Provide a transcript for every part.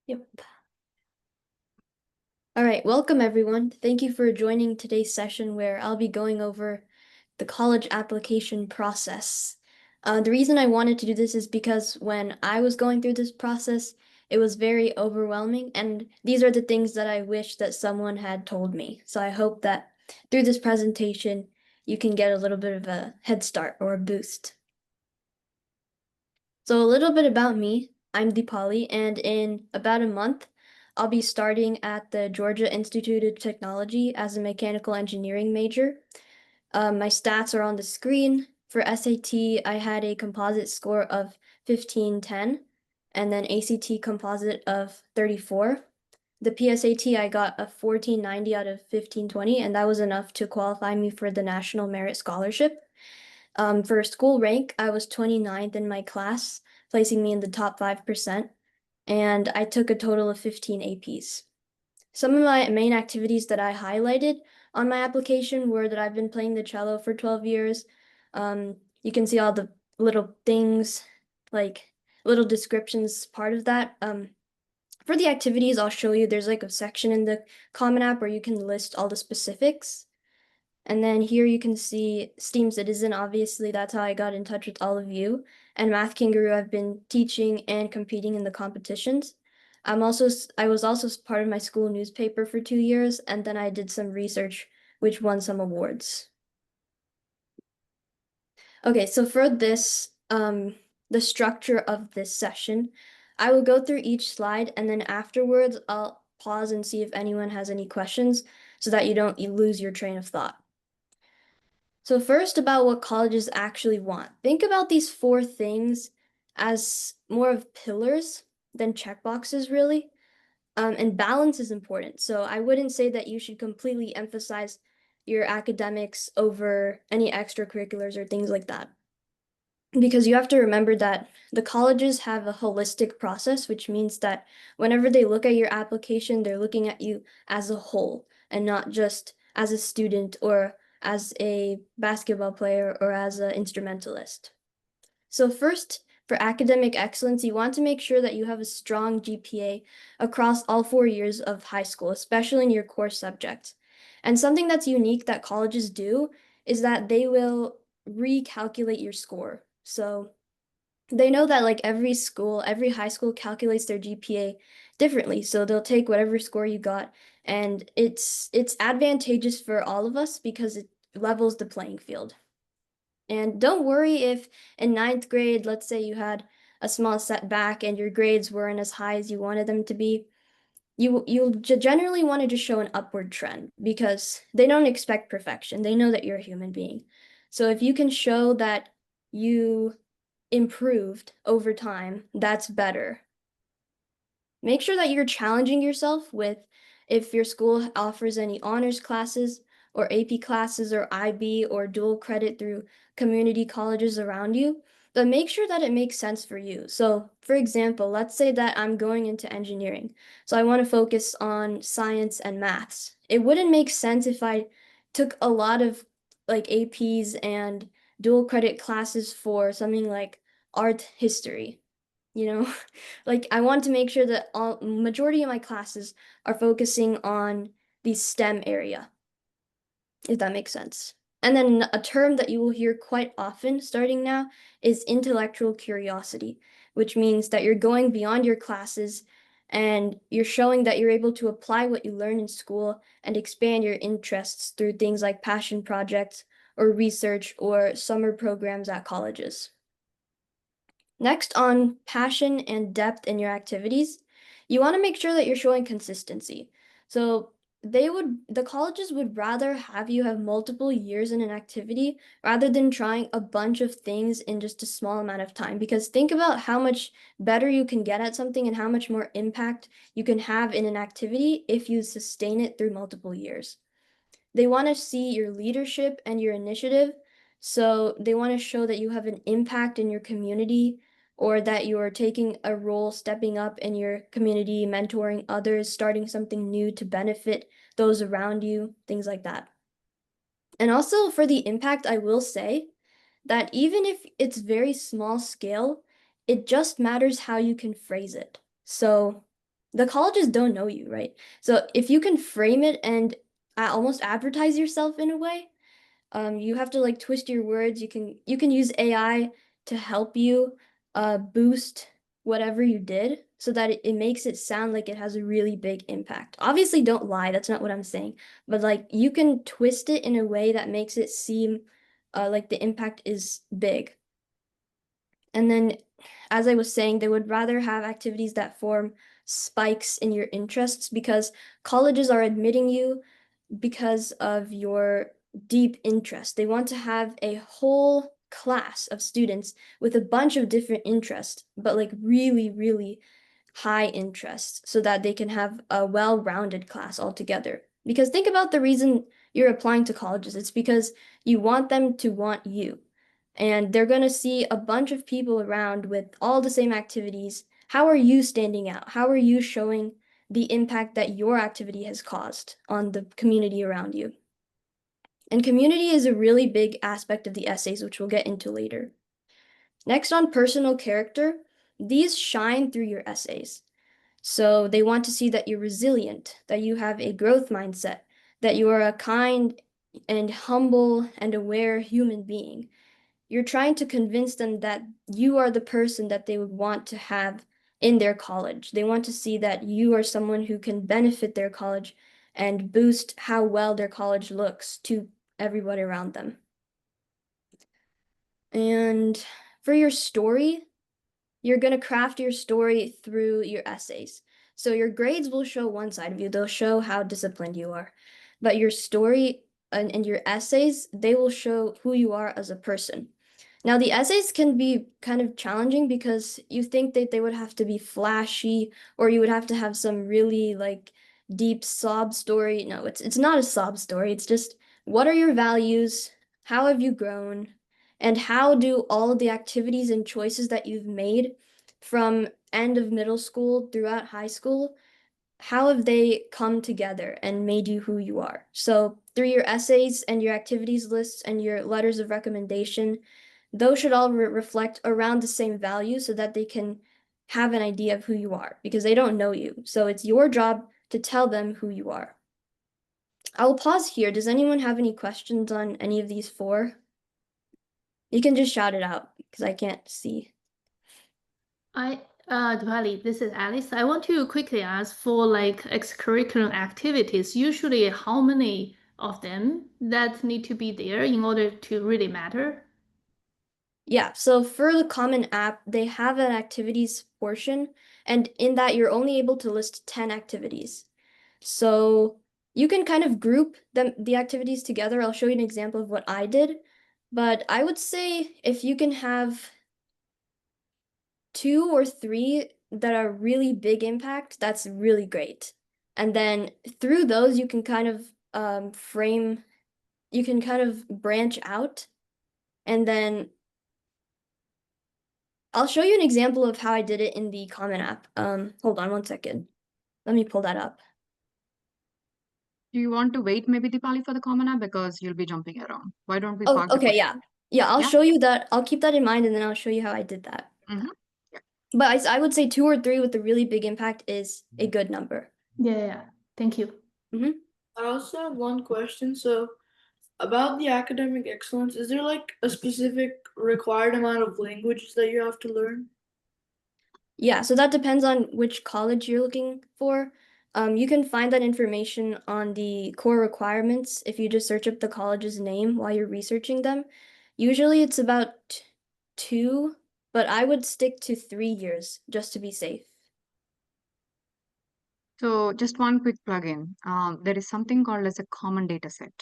Yep. All right, welcome everyone. Thank you for joining today's session where I'll be going over the college application process. The reason I wanted to do this is because when I was going through this process, it was very overwhelming, and these are the things that I wish that someone had told me. So I hope that through this presentation, you can get a little bit of a head start or a boost. So a little bit about me. I'm Deepali, and in about a month, I'll be starting at the Georgia Institute of Technology as a mechanical engineering major. My stats are on the screen. For SAT, I had a composite score of 1510, and then ACT composite of 34. The PSAT, I got a 1490 out of 1520, and that was enough to qualify me for the National Merit Scholarship. For school rank, I was 29th in my class, placing me in the top 5%, and I took a total of 15 APs. Some of my main activities that I highlighted on my application were that I've been playing the cello for 12 years. You can see all the little things, like little descriptions part of that. For the activities, I'll show you there's like a section in the Common App where you can list all the specifics. And then here you can see STEAM Citizen. Obviously, that's how I got in touch with all of you. And Math Kangaroo, I've been teaching and competing in the competitions. I was also part of my school newspaper for 2 years, and then I did some research, which won some awards. Okay, so for this, the structure of this session, I will go through each slide, and then afterwards, I'll pause and see if anyone has any questions so that you lose your train of thought. So first, about what colleges actually want. Think about these four things as more of pillars than checkboxes, really. And balance is important. So I wouldn't say that you should completely emphasize your academics over any extracurriculars or things like that. Because you have to remember that the colleges have a holistic process, which means that whenever they look at your application, they're looking at you as a whole and not just as a student or as a basketball player or as an instrumentalist. So first, for academic excellence, you want to make sure that you have a strong GPA across all 4 years of high school, especially in your core subjects. And something that's unique that colleges do is that they will recalculate your score. So they know that like every school, every high school calculates their GPA differently. So they'll take whatever score you got, and it's advantageous for all of us because it levels the playing field. And don't worry if in ninth grade, let's say you had a small setback and your grades weren't as high as you wanted them to be. You'll generally want to just show an upward trend because they don't expect perfection. They know that you're a human being. So if you can show that you improved over time, that's better. Make sure that you're challenging yourself with if your school offers any honors classes or AP classes or IB or dual credit through community colleges around you, but make sure that it makes sense for you. So, for example, let's say that I'm going into engineering. So I want to focus on science and maths. It wouldn't make sense if I took a lot of like APs and dual credit classes for something like art history, you know? Like I want to make sure that all majority of my classes are focusing on the STEM area, if that makes sense. And then a term that you will hear quite often starting now is intellectual curiosity, which means that you're going beyond your classes and you're showing that you're able to apply what you learn in school and expand your interests through things like passion projects or research or summer programs at colleges. Next, on passion and depth in your activities, you want to make sure that you're showing consistency. So the colleges would rather have you have multiple years in an activity rather than trying a bunch of things in just a small amount of time. Because think about how much better you can get at something and how much more impact you can have in an activity if you sustain it through multiple years. They want to see your leadership and your initiative. So they want to show that you have an impact in your community or that you are taking a role, stepping up in your community, mentoring others, starting something new to benefit those around you, things like that. And also for the impact, I will say that even if it's very small scale, it just matters how you can phrase it. So the colleges don't know you, right? So if you can frame it and almost advertise yourself in a way, you have to like twist your words. You can use AI to help you boost whatever you did so that it makes it sound like it has a really big impact. Obviously, don't lie, that's not what I'm saying. But like you can twist it in a way that makes it seem like the impact is big. And then, as I was saying, they would rather have activities that form spikes in your interests because colleges are admitting you because of your deep interest. They want to have a whole class of students with a bunch of different interests, but like really, really high interest so that they can have a well-rounded class altogether. Because think about the reason you're applying to colleges. It's because you want them to want you. And they're going to see a bunch of people around with all the same activities. How are you standing out? How are you showing the impact that your activity has caused on the community around you? And community is a really big aspect of the essays, which we'll get into later. Next, on personal character, these shine through your essays. So they want to see that you're resilient, that you have a growth mindset, that you are a kind and humble and aware human being. You're trying to convince them that you are the person that they would want to have in their college. They want to see that you are someone who can benefit their college and boost how well their college looks to everybody around them. And for your story, you're going to craft your story through your essays. So your grades will show one side of you, they'll show how disciplined you are. But your story and your essays, they will show who you are as a person. Now, the essays can be kind of challenging because you think that they would have to be flashy or you would have to have some really like deep sob story. No, it's not a sob story. It's just what are your values? How have you grown? And how do all of the activities and choices that you've made from end of middle school throughout high school, how have they come together and made you who you are? So through your essays and your activities lists and your letters of recommendation, those should all reflect around the same value so that they can have an idea of who you are because they don't know you. So it's your job to tell them who you are. I will pause here. Does anyone have any questions on any of these four? You can just shout it out because I can't see. Deepali, this is Alice. I want to quickly ask for like extracurricular activities. Usually, how many of them that need to be there in order to really matter? Yeah, so for the Common App, they have an activities portion, and in that you're only able to list 10 activities. So you can kind of group the activities together. I'll show you an example of what I did, but I would say if you can have two or three that are really big impact, that's really great. And then through those, you can kind of you can kind of branch out and then I'll show you an example of how I did it in the Common App. Hold on one second. Let me pull that up. Do you want to wait maybe Dipali for the common app because you'll be jumping around? Why don't we Oh, park the okay, question? yeah. Yeah, I'll Yeah. show you that. I'll keep that in mind and then I'll show you how I did that. Mm-hmm. But I would say two or three with a really big impact is a good number. Yeah. Thank you. Mhm. I also have one question. So, about the academic excellence, is there like a specific required amount of languages that you have to learn? Yeah, so that depends on which college you're looking for. You can find that information on the core requirements if you just search up the college's name while you're researching them. Usually it's about two, but I would stick to 3 years just to be safe. So just one quick plugin. There is something called as a common data set.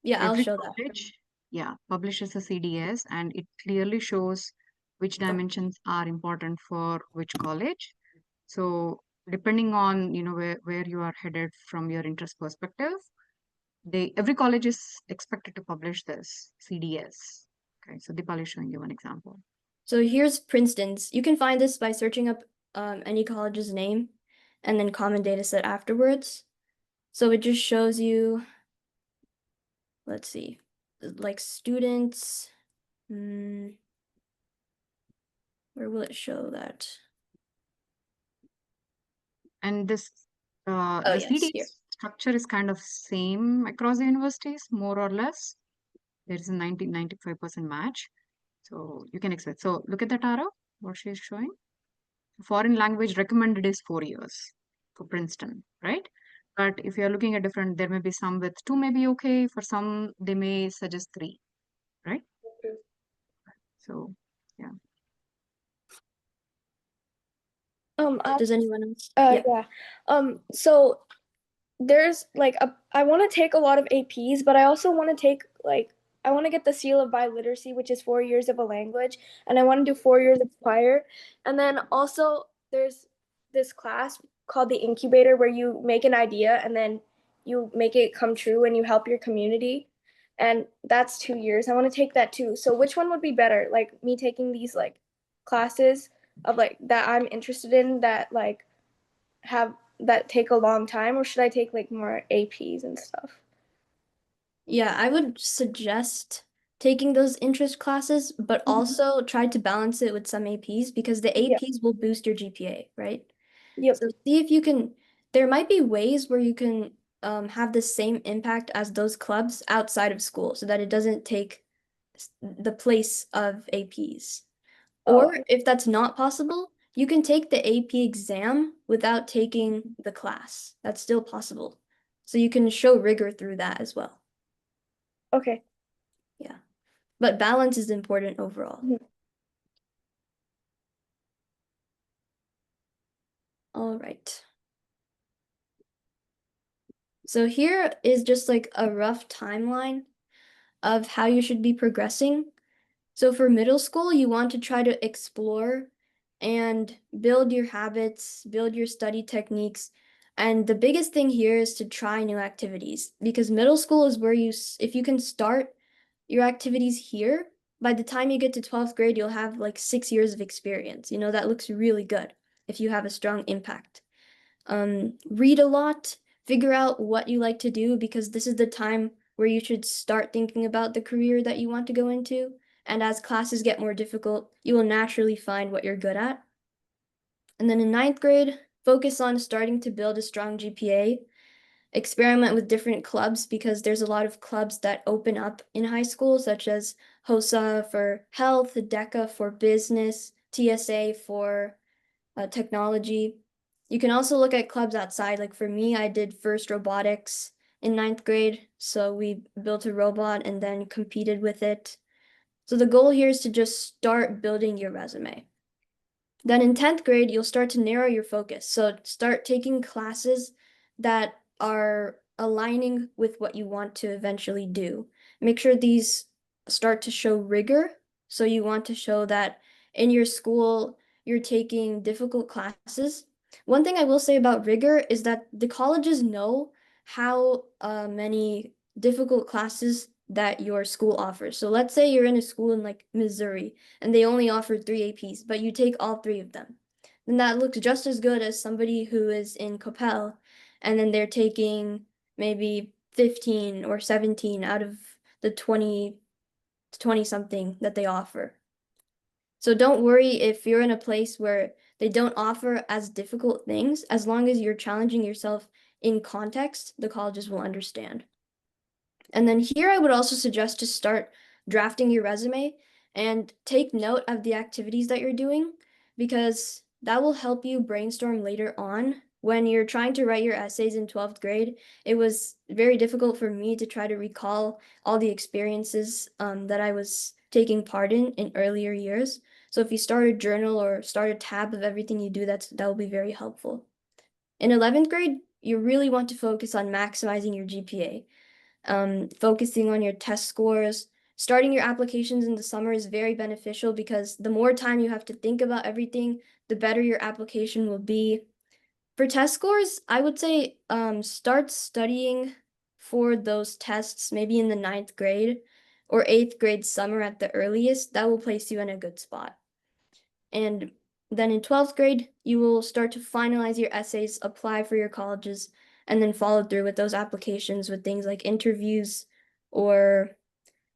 Yeah, I'll Every show that. college, yeah, publishes a CDS and it clearly shows which dimensions are important for which college. So depending on, where you are headed from your interest perspective, every college is expected to publish this CDS. Okay, so Dipali is showing you one example. So here's Princeton's. You can find this by searching up any college's name and then common data set afterwards. So it just shows you, let's see, like students. Where will it show that? And this Oh, the yes, CD here. structure is kind of same across the universities, more or less. There is a 95% match. So you can expect. So look at that arrow, what she's showing. Foreign language recommended is 4 years for Princeton, right? But if you're looking at different, there may be some with 2 may be okay. For some, they may suggest 3, right? Okay. So, yeah. Does anyone else? Yeah. Yeah. So there's like I want to take a lot of APs, but I also want to take like I want to get the seal of biliteracy, which is 4 years of a language, and I want to do 4 years of choir. And then also there's this class called the incubator where you make an idea and then you make it come true and you help your community. And that's 2 years. I want to take that too. So which one would be better? Like me taking these like classes of like that I'm interested in that like have that take a long time, or should I take like more APs and stuff? Yeah, I would suggest taking those interest classes, but also try to balance it with some APs because the Yeah. APs will boost your GPA, right? Yep. So see if you can, there might be ways where you can have the same impact as those clubs outside of school so that it doesn't take the place of APs. Oh, Or if that's not possible, you can take the AP exam without taking the class. That's still possible. So you can show rigor through that as well. okay. Yeah. But balance is important overall. Mhm. All right. So here is just like a rough timeline of how you should be progressing. So for middle school, you want to try to explore and build your habits, build your study techniques. And the biggest thing here is to try new activities because middle school is where if you can start your activities here, by the time you get to 12th grade, you'll have like 6 years of experience. You know, that looks really good if you have a strong impact. Read a lot, figure out what you like to do because this is the time where you should start thinking about the career that you want to go into. And as classes get more difficult, you will naturally find what you're good at. And then in 9th grade, focus on starting to build a strong GPA. Experiment with different clubs because there's a lot of clubs that open up in high school, such as HOSA for health, DECA for business, TSA for technology. You can also look at clubs outside. Like for me, I did first robotics in 9th grade. So we built a robot and then competed with it. So the goal here is to just start building your resume. Then in 10th grade, you'll start to narrow your focus. So start taking classes that are aligning with what you want to eventually do. Make sure these start to show rigor. So you want to show that in your school, you're taking difficult classes. One thing I will say about rigor is that the colleges know how many difficult classes that your school offers. So let's say you're in a school in like Missouri and they only offer 3 APs, but you take all 3 of them. Then that looks just as good as somebody who is in Coppell and then they're taking maybe 15 or 17 out of the 20 something that they offer. So don't worry if you're in a place where they don't offer as difficult things. As long as you're challenging yourself in context, the colleges will understand. And then here I would also suggest to start drafting your resume and take note of the activities that you're doing because that will help you brainstorm later on. When you're trying to write your essays in 12th grade, it was very difficult for me to try to recall all the experiences that I was taking part in earlier years. So if you start a journal or start a tab of everything you do, that will be very helpful. In 11th grade, you really want to focus on maximizing your GPA. Focusing on your test scores. Starting your applications in the summer is very beneficial because the more time you have to think about everything, the better your application will be. For test scores, I would say start studying for those tests maybe in the 9th grade or 8th grade summer at the earliest. That will place you in a good spot. And then in 12th grade, you will start to finalize your essays, apply for your colleges, and then follow through with those applications with things like interviews or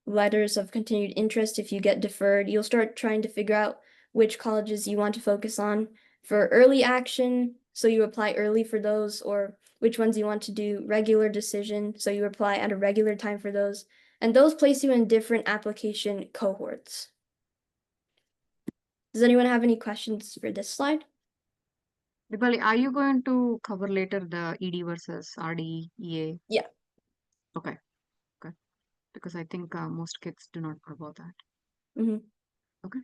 letters of continued interest. If you get deferred, you'll start trying to figure out which colleges you want to focus on for early action. so you apply early for those, or which ones you want to do regular decision, so you apply at a regular time for those. And those place you in different application cohorts. Does anyone have any questions for this slide? Deepali, are you going to cover later the ED versus RD, EA? Yeah. Okay. Okay. Because I think most kids do not know about that. Mm-hmm. Okay.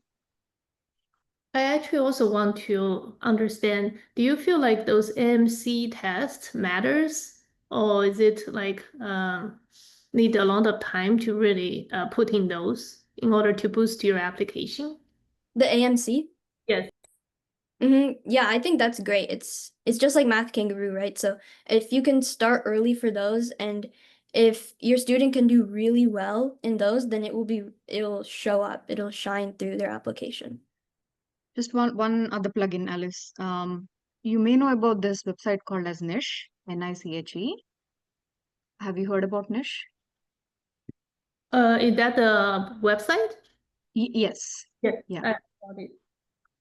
I actually also want to understand, do you feel like those AMC tests matters, or is it like need a lot of time to really put in those in order to boost your application? The AMC? Yes. Yeah, I think that's great. It's just like Math Kangaroo, right? So if you can start early for those, and if your student can do really well in those, then it'll show up, it'll shine through their application. Just one other plugin, Alice. You may know about this website called as Niche, Niche. Have you heard about Niche? Is that the website? Yes. Yes. Yeah. I got it.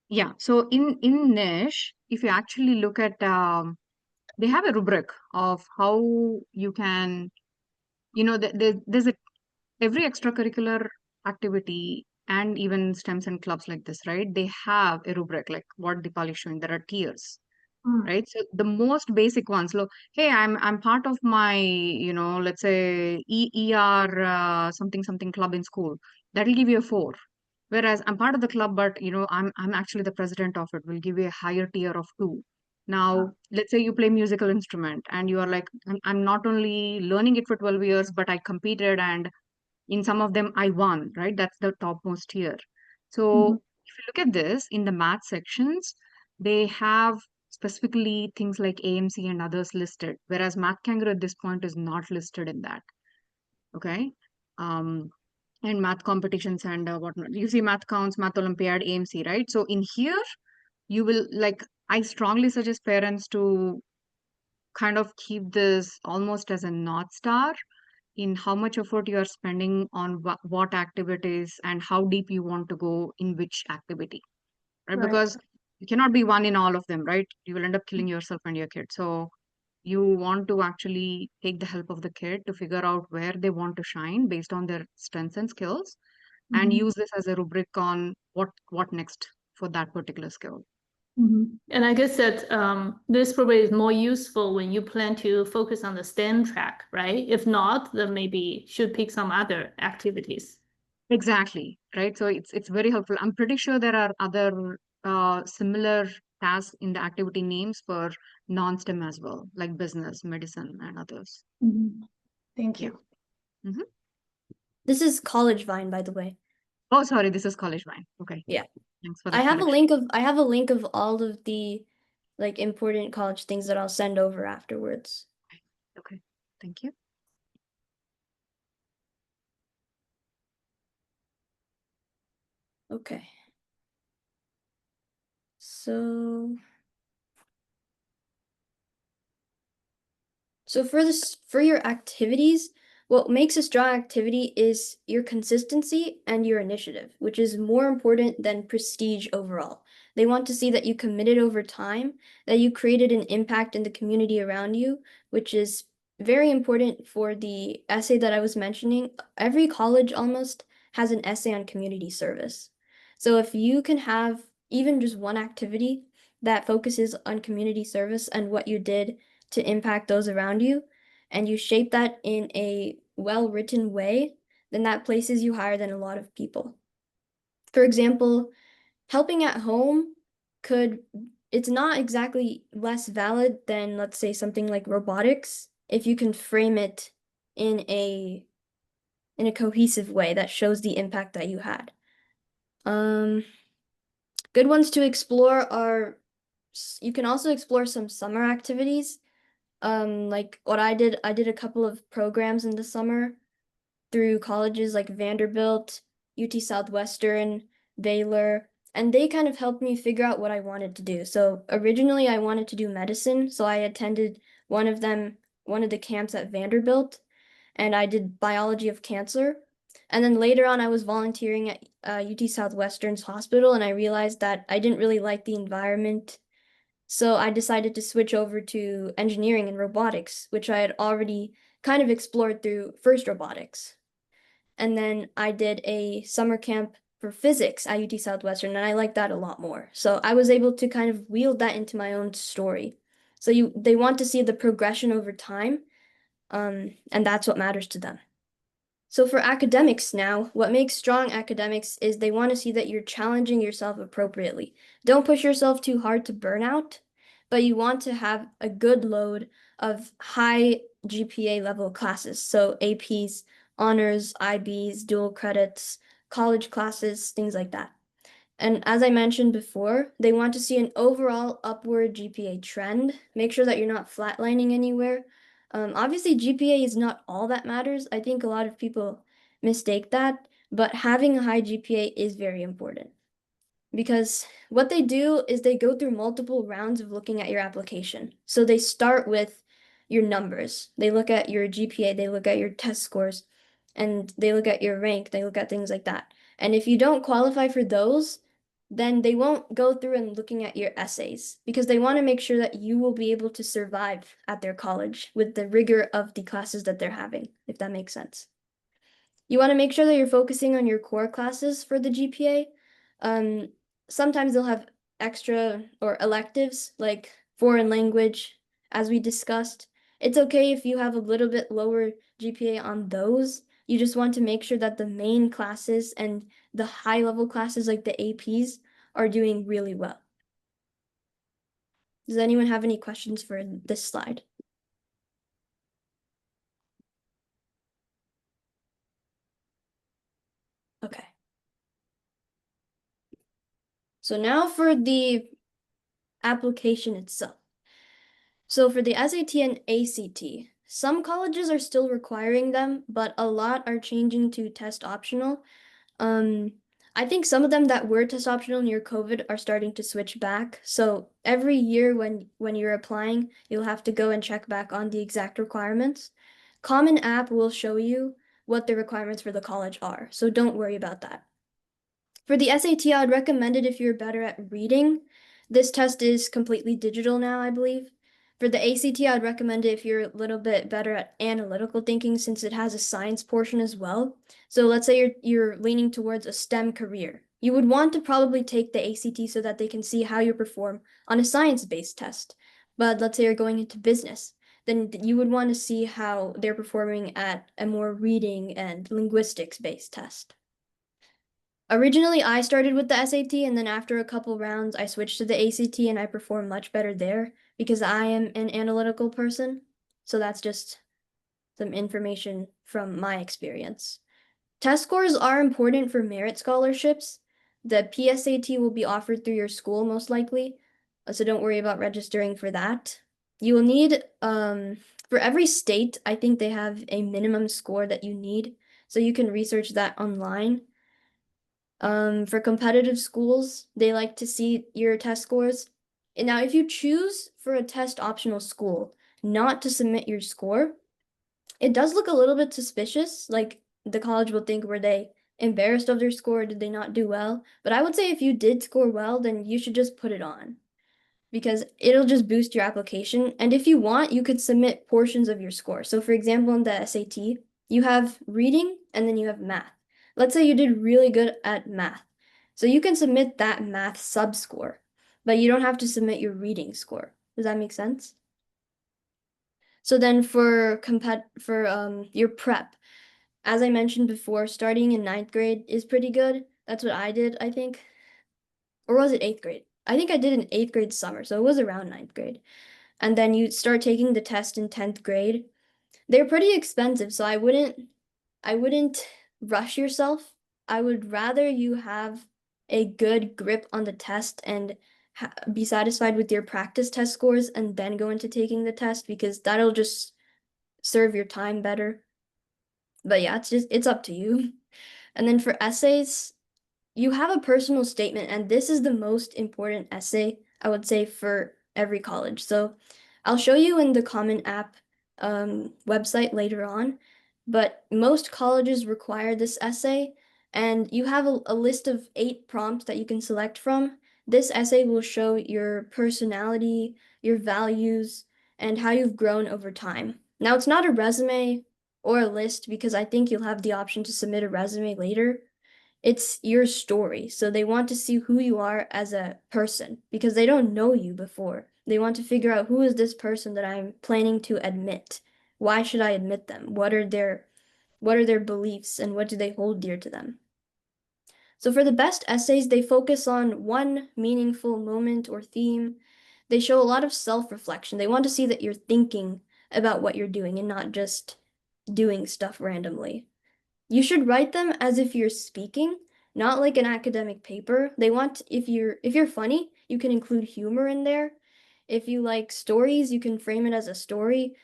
Yeah. So in Niche, if you actually look at, they have a rubric of how you can, there's every extracurricular activity and even stems and clubs like this, right? They have a rubric, like what Deepali is showing. There are tiers, right? So the most basic ones, look, hey, I'm part of my, let's say ER something something club in school. That'll give you a 4. Whereas I'm part of the club, but I'm actually the president of it. Will give you a higher tier of 2. Now, let's say you play musical instrument and you are like, I'm not only learning it for 12 years, but I competed and in some of them I won, right? That's the topmost tier. So if you look at this in the math sections, they have specifically things like AMC and others listed, whereas Math Kangaroo at this point is not listed in that. Okay. Um, and math competitions and whatnot. You see math counts, math Olympiad, AMC, right? So in here, you will like, I strongly suggest parents to kind of keep this almost as a North Star in how much effort you are spending on what activities and how deep you want to go in which activity, right? Right. Because you cannot be one in all of them, right? You will end up killing yourself and your kid. So you want to actually take the help of the kid to figure out where they want to shine based on their strengths and skills, and use this as a rubric on what next for that particular skill. And I guess that this probably is more useful when you plan to focus on the STEM track, right? If not, then maybe should pick some other activities. Exactly, right? So it's very helpful. I'm pretty sure there are other similar tasks in the activity names for non-STEM as well, like business, medicine, and others. Thank Yeah. you. Mm-hmm. This is College Vine, by the way. Oh, sorry, this is College Vine. Okay. Yeah. Thanks for I that have a correction. I have a link of all of the like important college things that I'll send over afterwards. Okay. Thank you. Okay. So for your activities, what makes a strong activity is your consistency and your initiative, which is more important than prestige overall. They want to see that you committed over time, that you created an impact in the community around you, which is very important for the essay that I was mentioning. Every college almost has an essay on community service. So if you can have even just one activity that focuses on community service and what you did to impact those around you, and you shape that in a well-written way, then that places you higher than a lot of people. For example, helping at home it's not exactly less valid than, let's say, something like robotics, if you can frame it in a cohesive way that shows the impact that you had. Good ones to explore are, you can also explore some summer activities. Like what I did a couple of programs in the summer through colleges like Vanderbilt, UT Southwestern, Baylor, and they kind of helped me figure out what I wanted to do. So originally I wanted to do medicine, so I attended one of the camps at Vanderbilt, and I did biology of cancer. And then later on, I was volunteering at UT Southwestern's hospital, and I realized that I didn't really like the environment So I decided to switch over to engineering and robotics, which I had already kind of explored through FIRST Robotics. And then I did a summer camp for physics at UT Southwestern, and I liked that a lot more. So I was able to kind of wield that into my own story. So they want to see the progression over time, and that's what matters to them. So for academics now, what makes strong academics is they want to see that you're challenging yourself appropriately. Don't push yourself too hard to burn out, but you want to have a good load of high GPA level classes. So APs, honors, IBs, dual credits, college classes, things like that. And as I mentioned before, they want to see an overall upward GPA trend. Make sure that you're not flatlining anywhere. Obviously, GPA is not all that matters. I think a lot of people mistake that, but having a high GPA is very important because what they do is they go through multiple rounds of looking at your application. So they start with your numbers. They look at your GPA, they look at your test scores, and they look at your rank, they look at things like that. And if you don't qualify for those, then they won't go through and looking at your essays because they want to make sure that you will be able to survive at their college with the rigor of the classes that they're having, if that makes sense. You want to make sure that you're focusing on your core classes for the GPA. Sometimes they'll have extra or electives like foreign language, as we discussed. It's okay if you have a little bit lower GPA on those. You just want to make sure that the main classes and the high level classes like the APs are doing really well. Does anyone have any questions for this slide? Okay. So now for the application itself. So for the SAT and ACT, some colleges are still requiring them, but a lot are changing to test optional. I think some of them that were test optional near COVID are starting to switch back. So every year when you're applying, you'll have to go and check back on the exact requirements. Common App will show you what the requirements for the college are, so don't worry about that. For the SAT, I would recommend it if you're better at reading. This test is completely digital now, I believe. For the ACT, I'd recommend it if you're a little bit better at analytical thinking since it has a science portion as well. So let's say you're leaning towards a STEM career. You would want to probably take the ACT so that they can see how you perform on a science-based test. But let's say you're going into business, then you would want to see how they're performing at a more reading and linguistics-based test. Originally, I started with the SAT, and then after a couple rounds, I switched to the ACT, and I performed much better there because I am an analytical person. So that's just some information from my experience. Test scores are important for merit scholarships. The PSAT will be offered through your school most likely, so don't worry about registering for that. You will need, for every state, I think they have a minimum score that you need, so you can research that online. For competitive schools, they like to see your test scores. And now, if you choose for a test optional school not to submit your score, it does look a little bit suspicious. Like the college will think, were they embarrassed of their score? Did they not do well? But I would say if you did score well, then you should just put it on because it'll just boost your application. And if you want, you could submit portions of your score. So for example, in the SAT, you have reading and then you have math. Let's say you did really good at math. So you can submit that math sub-score, but you don't have to submit your reading score. Does that make sense? So then for your prep, as I mentioned before, starting in 9th grade is pretty good. That's what I did, I think. Or was it 8th grade? I think I did an 8th grade summer, so it was around 9th grade. And then you start taking the test in 10th grade. They're pretty expensive, so I wouldn't rush yourself. I would rather you have a good grip on the test and be satisfied with your practice test scores and then go into taking the test because that'll just serve your time better. But yeah, it's up to you. And then for essays, you have a personal statement, and this is the most important essay, I would say, for every college. So I'll show you in the Common App website later on, but most colleges require this essay, and you have a list of 8 prompts that you can select from. this essay will show your personality, your values, and how you've grown over time. Now, it's not a resume or a list because I think you'll have the option to submit a resume later. It's your story. So they want to see who you are as a person because they don't know you before. They want to figure out who is this person that I'm planning to admit? Why should I admit them? What are their beliefs and what do they hold dear to them? So for the best essays, they focus on one meaningful moment or theme. They show a lot of self-reflection. They want to see that you're thinking about what you're doing and not just doing stuff randomly. You should write them as if you're speaking, not like an academic paper. They want if you're funny, you can include humor in there. If you like stories, you can frame it as a story.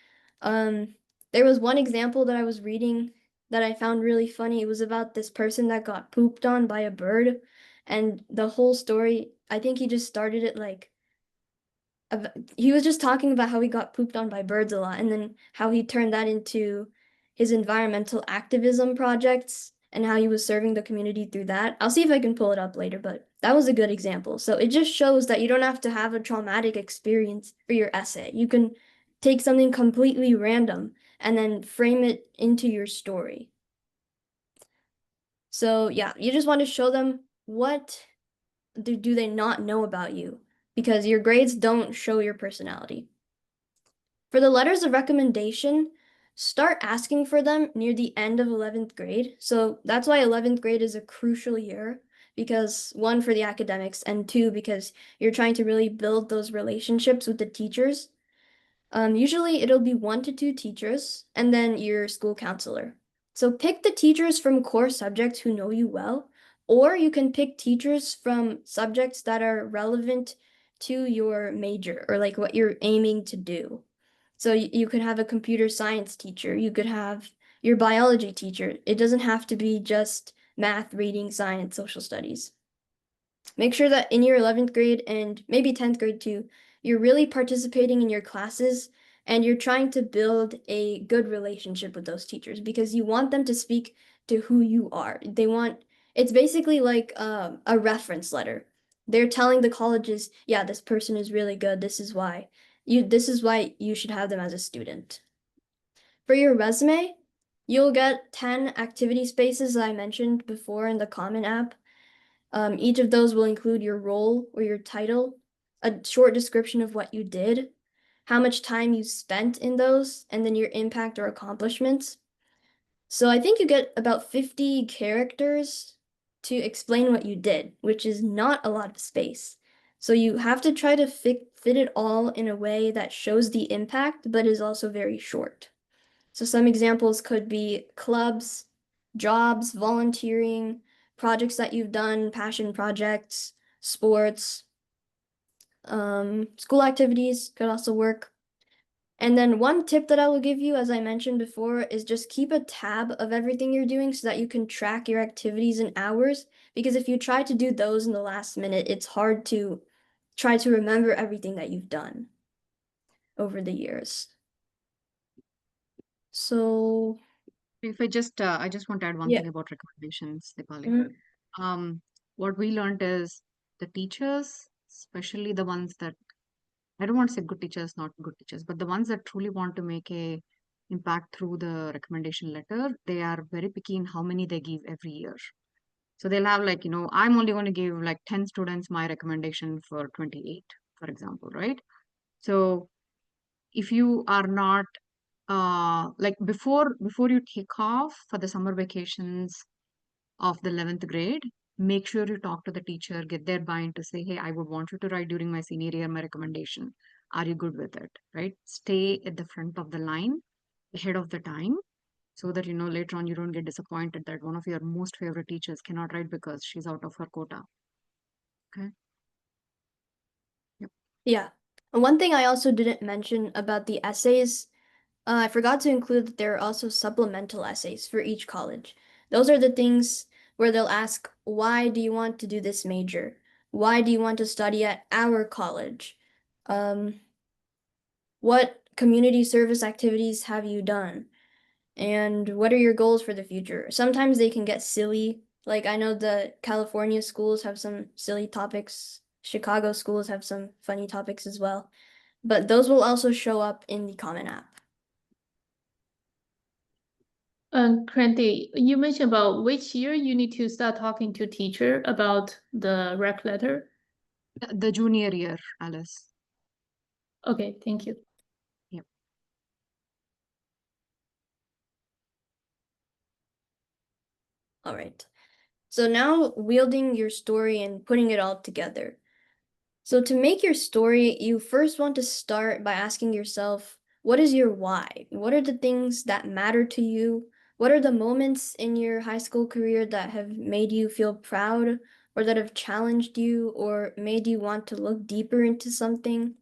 There was one example that I was reading that I found really funny. It was about this person that got pooped on by a bird, and the whole story, I think he just started it like he was just talking about how he got pooped on by birds a lot and then how he turned that into his environmental activism projects and how he was serving the community through that. I'll see if I can pull it up later, but that was a good example. So it just shows that you don't have to have a traumatic experience for your essay. You can take something completely random and then frame it into your story. So yeah, you just want to show them what do they not know about you because your grades don't show your personality. For the letters of recommendation, start asking for them near the end of 11th grade. So that's why 11th grade is a crucial year because one, for the academics, and two, because you're trying to really build those relationships with the teachers. Usually it'll be 1 to 2 teachers and then your school counselor. So pick the teachers from core subjects who know you well, or you can pick teachers from subjects that are relevant to your major or like what you're aiming to do. So you could have a computer science teacher, you could have your biology teacher. It doesn't have to be just math, reading, science, social studies. Make sure that in your 11th grade and maybe 10th grade too, you're really participating in your classes and you're trying to build a good relationship with those teachers because you want them to speak to who you are. It's basically like a reference letter. They're telling the colleges, yeah, this person is really good. This is why you should have them as a student. For your resume, you'll get 10 activity spaces that I mentioned before in the Common App. Each of those will include your role or your title, a short description of what you did, how much time you spent in those, and then your impact or accomplishments. So I think you get about 50 characters to explain what you did, which is not a lot of space. So you have to try to fit it all in a way that shows the impact, but is also very short. So some examples could be clubs, jobs, volunteering, projects that you've done, passion projects, sports, school activities could also work. And then one tip that I will give you, as I mentioned before, is just keep a tab of everything you're doing so that you can track your activities in hours. Because if you try to do those in the last minute, it's hard to try to remember everything that you've done over the years. So, If I just want to add one yeah. thing about recommendations, Dipali. Mhm. What we learned is the teachers, especially the ones that I don't want to say good teachers, not good teachers, but the ones that truly want to make a impact through the recommendation letter, they are very picky in how many they give every year. So they'll have like, I'm only going to give like 10 students my recommendation for 28, for example, right? So if you are not like before you take off for the summer vacations of the 11th grade, make sure you talk to the teacher, get their buy-in to say, hey, I would want you to write during my senior year my recommendation. Are you good with it? Right? Stay at the front of the line ahead of the time so that later on you don't get disappointed that one of your most favorite teachers cannot write because she's out of her quota. Okay. Yep. Yeah. And one thing I also didn't mention about the essays, I forgot to include that there are also supplemental essays for each college. Those are the things where they'll ask, why do you want to do this major? Why do you want to study at our college? What community service activities have you done? And what are your goals for the future? Sometimes they can get silly. Like I know the California schools have some silly topics Chicago schools have some funny topics as well. But those will also show up in the Common App. Kranti, you mentioned about which year you need to start talking to teacher about the rec letter. The junior year, Alice. Okay, thank you. Yep. All right. So now wielding your story and putting it all together. So to make your story, you first want to start by asking yourself, what is your why? What are the things that matter to you? What are the moments in your high school career that have made you feel proud or that have challenged you or made you want to look deeper into something?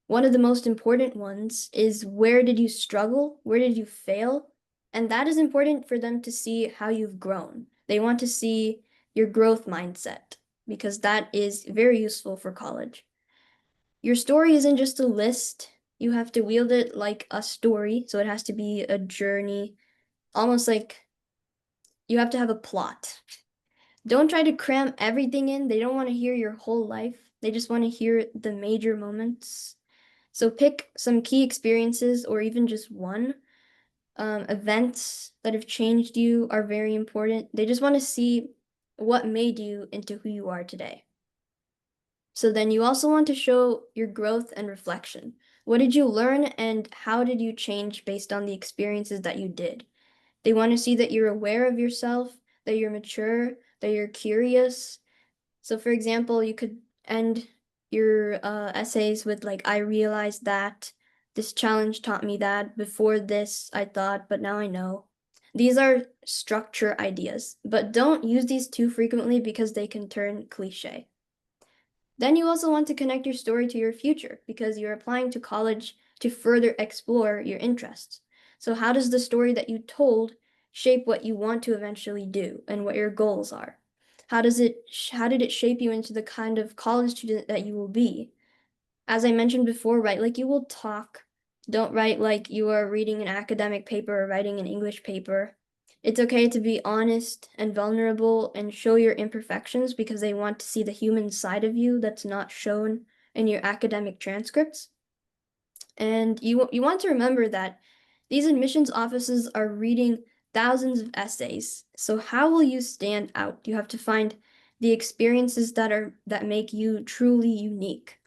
One of the most important ones is where did you struggle? Where did you fail? And that is important for them to see how you've grown. They want to see your growth mindset because that is very useful for college. Your story isn't just a list. You have to wield it like a story. So it has to be a journey, almost like you have to have a plot. Don't try to cram everything in. They don't want to hear your whole life. They just want to hear the major moments. So pick some key experiences or even just one. Events that have changed you are very important. They just want to see what made you into who you are today. So then you also want to show your growth and reflection. What did you learn and how did you change based on the experiences that you did? They want to see that you're aware of yourself, that you're mature, that you're curious. So for example, you could end your essays with like, I realized that this challenge taught me that before this I thought, but now I know. These are structure ideas, but don't use these too frequently because they can turn cliche. Then you also want to connect your story to your future because you're applying to college to further explore your interests. So how does the story that you told shape what you want to eventually do and what your goals are? How did it shape you into the kind of college student that you will be? As I mentioned before, write like you will talk. Don't write like you are reading an academic paper or writing an English paper. It's okay to be honest and vulnerable and show your imperfections because they want to see the human side of you that's not shown in your academic transcripts. And you want to remember that these admissions offices are reading thousands of essays. So how will you stand out? You have to find the experiences that make you truly unique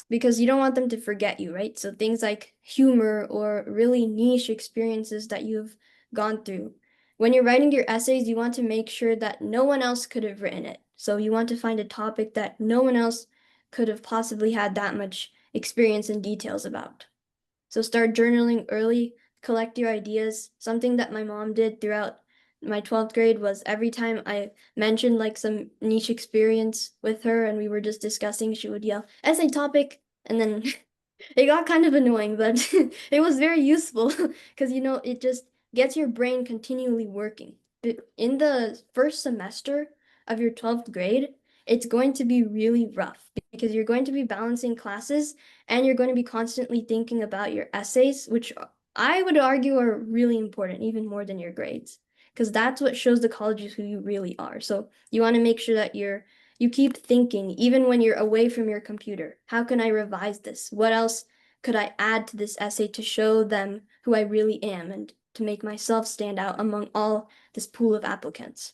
because you don't want them to forget you, right? So things like humor or really niche experiences that you've gone through. When you're writing your essays, you want to make sure that no one else could have written it. So you want to find a topic that no one else could have possibly had that much experience and details about. So start journaling early, collect your ideas. Something that my mom did throughout my 12th grade was every time I mentioned like some niche experience with her and we were just discussing, she would yell, essay topic. And then it got kind of annoying, but it was very useful because, it just gets your brain continually working. In the first semester of your 12th grade, it's going to be really rough because you're going to be balancing classes and you're going to be constantly thinking about your essays, which I would argue are really important, even more than your grades, because that's what shows the colleges who you really are. So you want to make sure that you keep thinking, even when you're away from your computer. How can I revise this? What else could I add to this essay to show them who I really am and to make myself stand out among all this pool of applicants?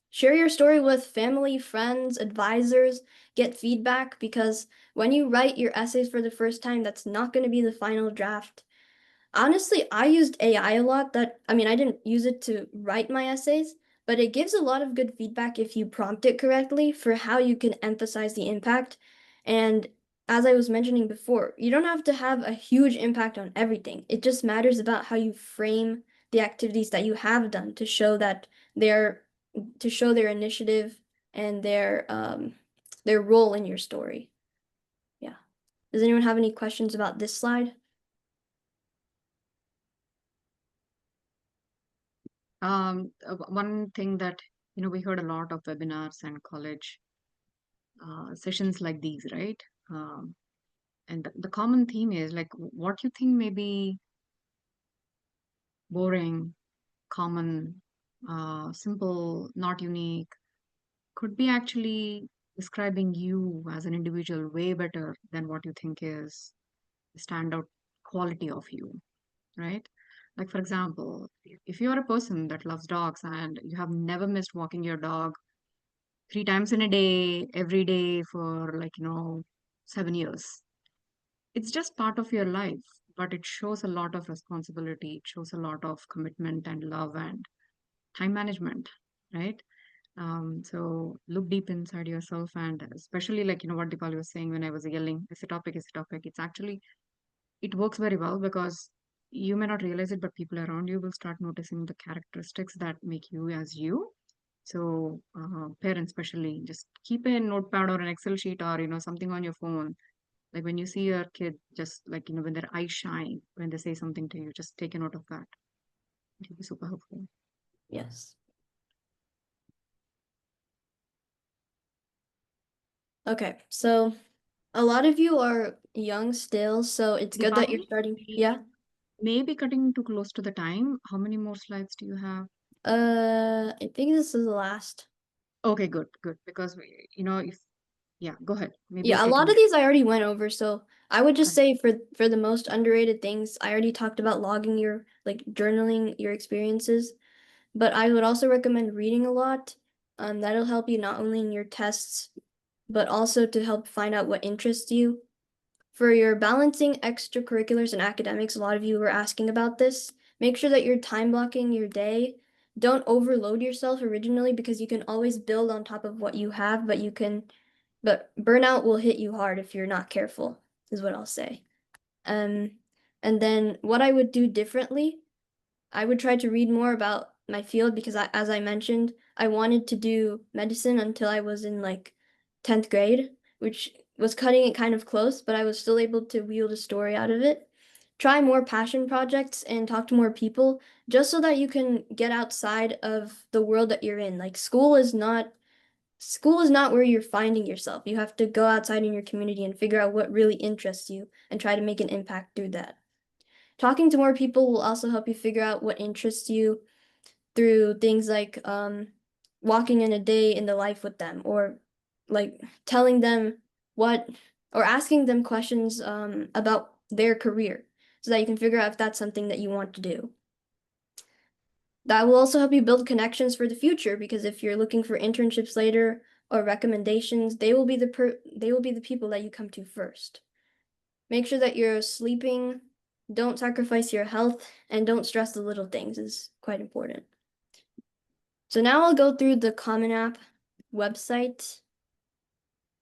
Share your story with family, friends, advisors, get feedback because when you write your essays for the first time, that's not going to be the final draft. Honestly, I used AI a lot. I didn't use it to write my essays, but it gives a lot of good feedback if you prompt it correctly for how you can emphasize the impact. And as I was mentioning before, you don't have to have a huge impact on everything. It just matters about how you frame the activities that you have done they're to show their initiative and their role in your story. Yeah. Does anyone have any questions about this slide? One thing that, we heard a lot of webinars and college sessions like these, right? And the common theme is like what you think may be boring, common, simple, not unique, could be actually describing you as an individual way better than what you think is the standout quality of you, right? Like, for example, if you're a person that loves dogs and you have never missed walking your dog 3 times in a day, every day for 7 years, it's just part of your life, but it shows a lot of responsibility. It shows a lot of commitment and love and time management, right? So look deep inside yourself, and especially what Dipali was saying when I was yelling, it's a topic, it's a topic. It's actually, it works very well because you may not realize it, but people around you will start noticing the characteristics that make you as you. So parents especially, just keep a notepad or an Excel sheet or something on your phone. Like when you see your kid, just when their eyes shine, when they say something to you, just take a note of that. It will be super helpful. Yes. Okay, so a lot of you are young still, so it's good that you're Dipali, starting. Yeah. maybe cutting too close to the time. How many more slides do you have? I think this is the last. Okay, good, good. Because if yeah, go ahead. Maybe Yeah, a take lot a of these I already went over, so I would just okay. say for the most underrated things, I already talked about logging your journaling your experiences, but I would also recommend reading a lot. That'll help you not only in your tests, but also to help find out what interests you. For your balancing extracurriculars and academics, a lot of you were asking about this. Make sure that you're time blocking your day. Don't overload yourself originally because you can always build on top of what you have, but burnout will hit you hard if you're not careful, is what I'll say. Um, and then what I would do differently, I would try to read more about my field because as I mentioned, I wanted to do medicine until I was in 10th grade, which was cutting it kind of close, but I was still able to wield a story out of it. Try more passion projects and talk to more people just so that you can get outside of the world that you're in. Like school is not where you're finding yourself. You have to go outside in your community and figure out what really interests you and try to make an impact through that. Talking to more people will also help you figure out what interests you through things like walking in a day in the life with them or telling them what or asking them questions about their career so that you can figure out if that's something that you want to do. That will also help you build connections for the future because if you're looking for internships later or recommendations, they will be the people that you come to first. Make sure that you're sleeping, don't sacrifice your health, and don't stress the little things is quite important. So now I'll go through the Common App website.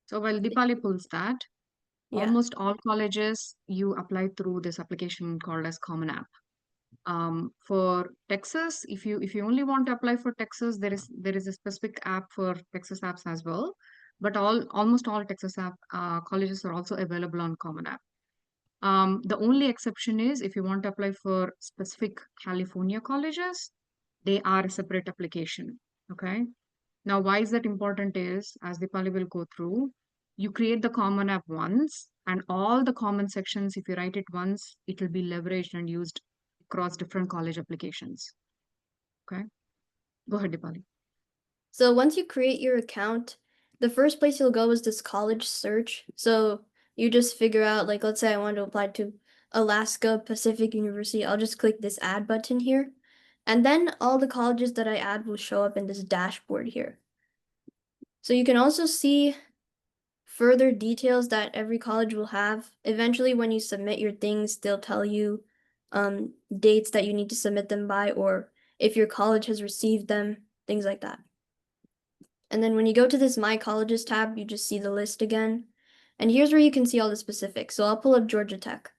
So while Dipali pulls that, Yeah. almost all colleges you apply through this application called as Common App. For Texas, if you only want to apply for Texas, there is a specific app for Texas apps as well. But almost all Texas app colleges are also available on Common App. The only exception is if you want to apply for specific California colleges, they are a separate application. Okay. Now, why is that important is, as Dipali will go through, you create the Common App once, and all the common sections, if you write it once, it will be leveraged and used across different college applications. Okay. Go ahead, Dipali. So once you create your account, the first place you'll go is this college search. So you just figure out, let's say I want to apply to Alaska Pacific University. I'll just click this add button here. And then all the colleges that I add will show up in this dashboard here. So you can also see further details that every college will have. Eventually, when you submit your things, they'll tell you dates that you need to submit them by, or if your college has received them, things like that. And then when you go to this My Colleges tab, you just see the list again. And here's where you can see all the specifics. So I'll pull up Georgia Tech.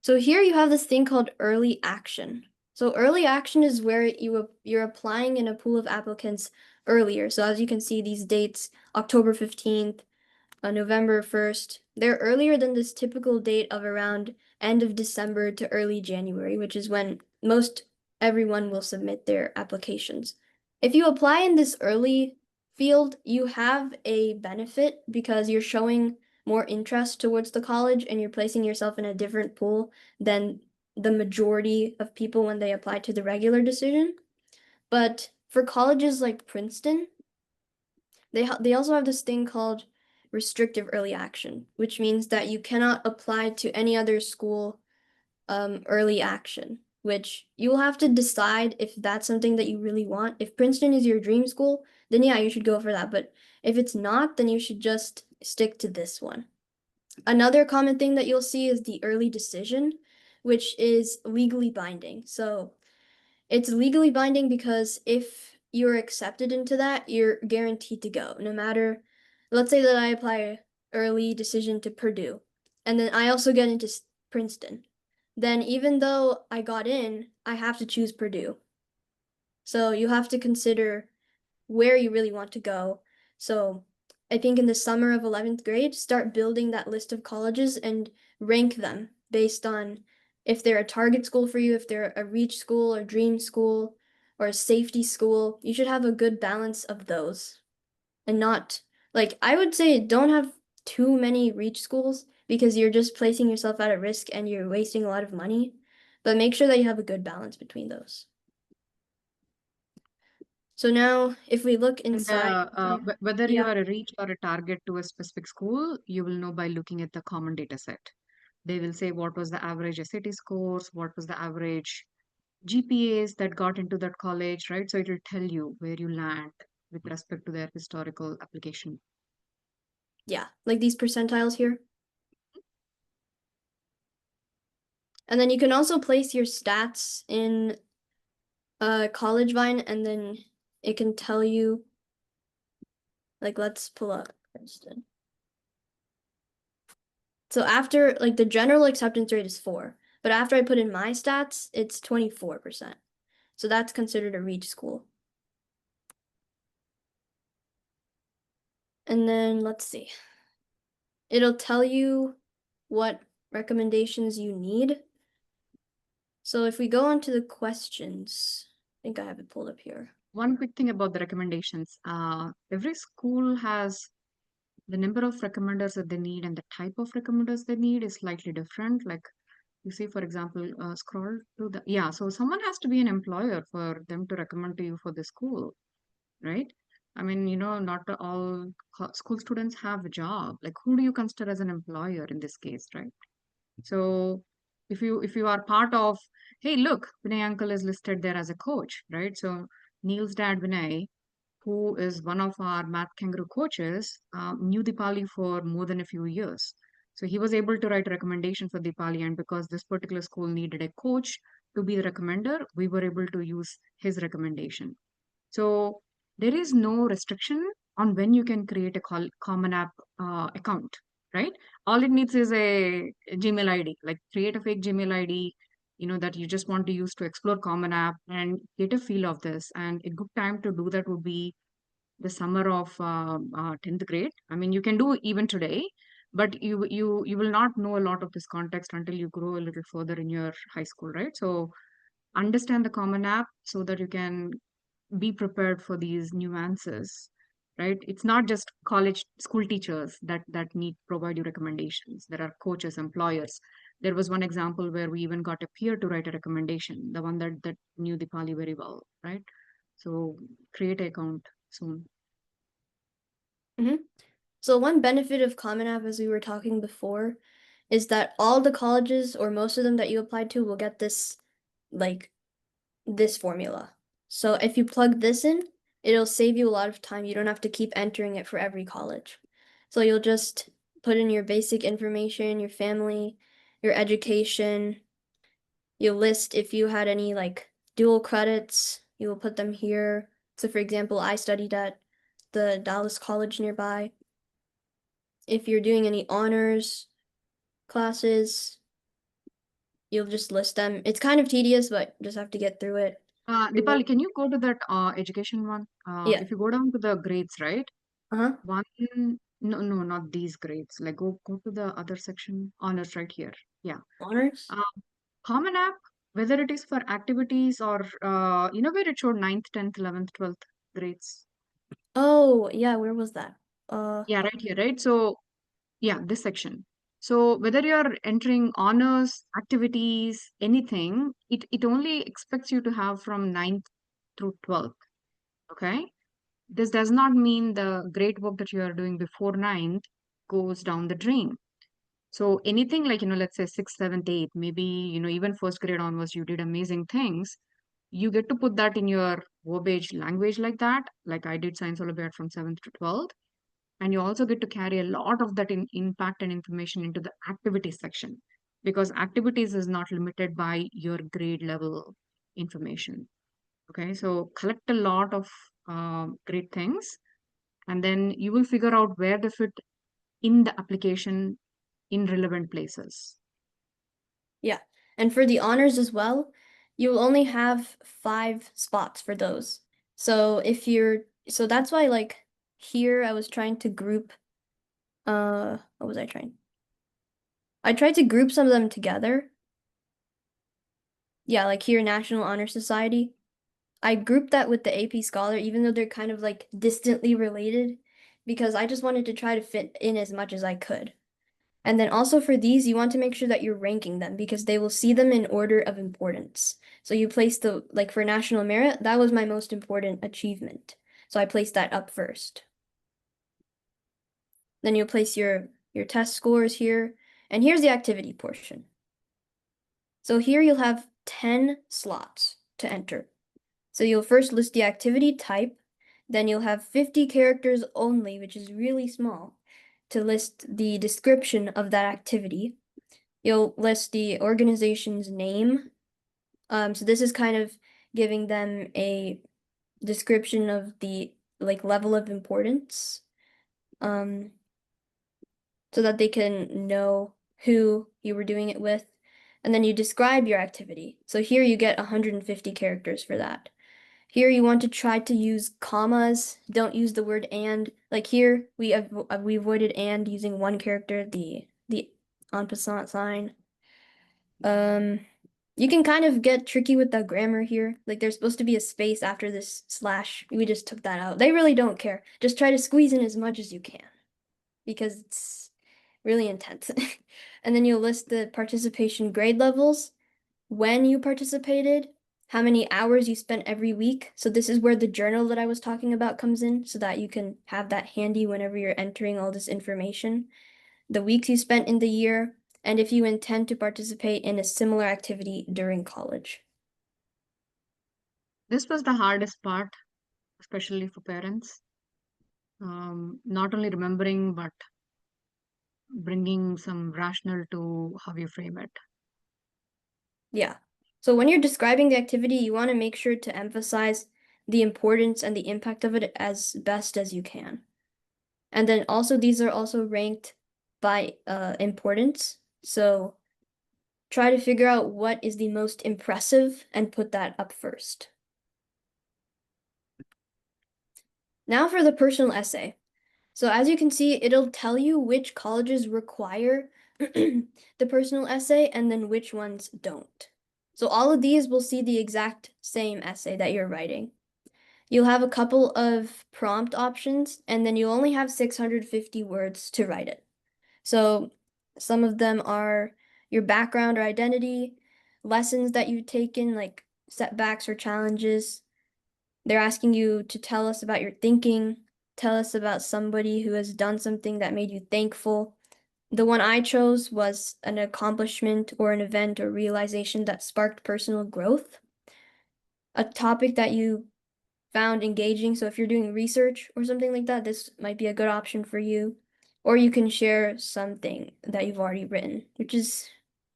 So here you have this thing called early action. So early action is where you're applying in a pool of applicants earlier. So as you can see, these dates, October 15th, November 1st, they're earlier than this typical date of around end of December to early January, which is when most everyone will submit their applications. If you apply in this early field, you have a benefit because you're showing more interest towards the college and you're placing yourself in a different pool than the majority of people when they apply to the regular decision. But for colleges like Princeton, They also have this thing called restrictive early action, which means that you cannot apply to any other school early action, which you will have to decide if that's something that you really want. If Princeton is your dream school, then yeah, you should go for that. But if it's not, then you should just stick to this one. Another common thing that you'll see is the early decision, which is legally binding. So it's legally binding because if you're accepted into that, you're guaranteed to go. No matter, let's say that I apply early decision to Purdue, and then I also get into Princeton. Then even though I got in, I have to choose Purdue. So you have to consider where you really want to go. So I think in the summer of 11th grade, start building that list of colleges and rank them based on if they're a target school for you, if they're a reach school or dream school or a safety school. You should have a good balance of those and not like I would say don't have too many reach schools because you're just placing yourself at a risk and you're wasting a lot of money. But make sure that you have a good balance between those. So now if we look And inside, whether you yeah. are a reach or a target to a specific school, you will know by looking at the common data set. They will say what was the average SAT scores, what was the average GPAs that got into that college, right? So it will tell you where you land with respect to their historical application. Yeah, like these percentiles here. And then you can also place your stats in College Vine and then it can tell you, like, let's pull up Princeton. So after, like, the general acceptance rate is 4, but after I put in my stats, it's 24%. So that's considered a reach school. And then let's see. It'll tell you what recommendations you need. So if we go on to the questions, I think I have it pulled up here. One quick thing about the recommendations. Every school has the number of recommenders that they need and the type of recommenders they need is slightly different. Like you see, for example, scroll to the, yeah, so someone has to be an employer for them to recommend to you for the school, right? I mean, not all school students have a job. Like who do you consider as an employer in this case, right? So if you are part of, hey, look, Vinay uncle is listed there as a coach, right? So Neil's dad, Vinay, who is one of our math kangaroo coaches, knew Deepali for more than a few years. So he was able to write a recommendation for Deepali, and because this particular school needed a coach to be the recommender, we were able to use his recommendation. So there is no restriction on when you can create a Common App account, right? All it needs is a Gmail ID, like create a fake Gmail ID, that you just want to use to explore Common App and get a feel of this. And a good time to do that would be the summer of 10th grade. I mean, you can do even today, but you will not know a lot of this context until you grow a little further in your high school, right? So understand the Common App so that you can be prepared for these nuances, right? It's not just college school teachers that need provide you recommendations. There are coaches, employers. There was one example where we even got a peer to write a recommendation, the one that knew Deepali very well, right? So create an account soon. So one benefit of Common App, as we were talking before, is that all the colleges or most of them that you applied to will get this, like, this formula. So if you plug this in, it'll save you a lot of time. You don't have to keep entering it for every college. So you'll just put in your basic information, your family, your education. You'll list if you had any like dual credits, you will put them here. So for example, I studied at the Dallas College nearby. If you're doing any honors classes, you'll just list them. It's kind of tedious, but just have to get through it. Deepali, can you go to that education one? Yeah. If you go down to the grades, right? Uh-huh. One, no, no, not these grades. Like go to the other section, honors right here. Yeah. Honors? Common App, whether it is for activities or, where it showed ninth, 10th, 11th, 12th grades. Oh, yeah, where was that? Yeah, right here, right? So, yeah, this section. So whether you're entering honors, activities, anything, it only expects you to have from ninth through 12th. Okay. this does not mean the great work that you are doing before ninth goes down the drain. So anything like, let's say sixth, seventh, eighth, maybe, even first grade onwards, you did amazing things. You get to put that in your verbiage language like that. Like I did Science Olympiad from 7th to 12th. And you also get to carry a lot of that impact and information into the activities section, because activities is not limited by your grade level information. Okay, so collect a lot of great things, and then you will figure out where they fit in the application in relevant places. Yeah. And for the honors as well, you'll only have 5 spots for those. So so that's why like here I was trying to group, what was I trying? I tried to group some of them together. Yeah, like here, National Honor Society. I grouped that with the AP Scholar, even though they're kind of like distantly related, because I just wanted to try to fit in as much as I could. And then also for these, you want to make sure that you're ranking them because they will see them in order of importance. So you place like for National Merit, that was my most important achievement. So I placed that up first. Then you'll place your test scores here, and here's the activity portion. So here you'll have 10 slots to enter. So you'll first list the activity type, then you'll have 50 characters only, which is really small, to list the description of that activity. You'll list the organization's name. So this is kind of giving them a description of the like level of importance, so that they can know who you were doing it with. And then you describe your activity. So here you get 150 characters for that. Here you want to try to use commas. Don't use the word and. Like here we avoided and using one character, the en passant sign. You can kind of get tricky with the grammar here. Like there's supposed to be a space after this slash. We just took that out. They really don't care. Just try to squeeze in as much as you can because it's really intense. And then you'll list the participation grade levels, when you participated, how many hours you spent every week. So this is where the journal that I was talking about comes in, so that you can have that handy whenever you're entering all this information. The weeks you spent in the year, and if you intend to participate in a similar activity during college. This was the hardest part, especially for parents. Not only remembering, but bringing some rationale to how you frame it. Yeah. So when you're describing the activity, you want to make sure to emphasize the importance and the impact of it as best as you can. And then also these are also ranked by importance. So try to figure out what is the most impressive and put that up first. Now for the personal essay. So as you can see, it'll tell you which colleges require the personal essay and then which ones don't. So all of these will see the exact same essay that you're writing. You'll have a couple of prompt options, and then you'll only have 650 words to write it. So some of them are your background or identity, lessons that you've taken, like setbacks or challenges. They're asking you to tell us about your thinking, tell us about somebody who has done something that made you thankful. The one I chose was an accomplishment or an event or realization that sparked personal growth. A topic that you found engaging. So if you're doing research or something like that, this might be a good option for you. Or you can share something that you've already written, which is,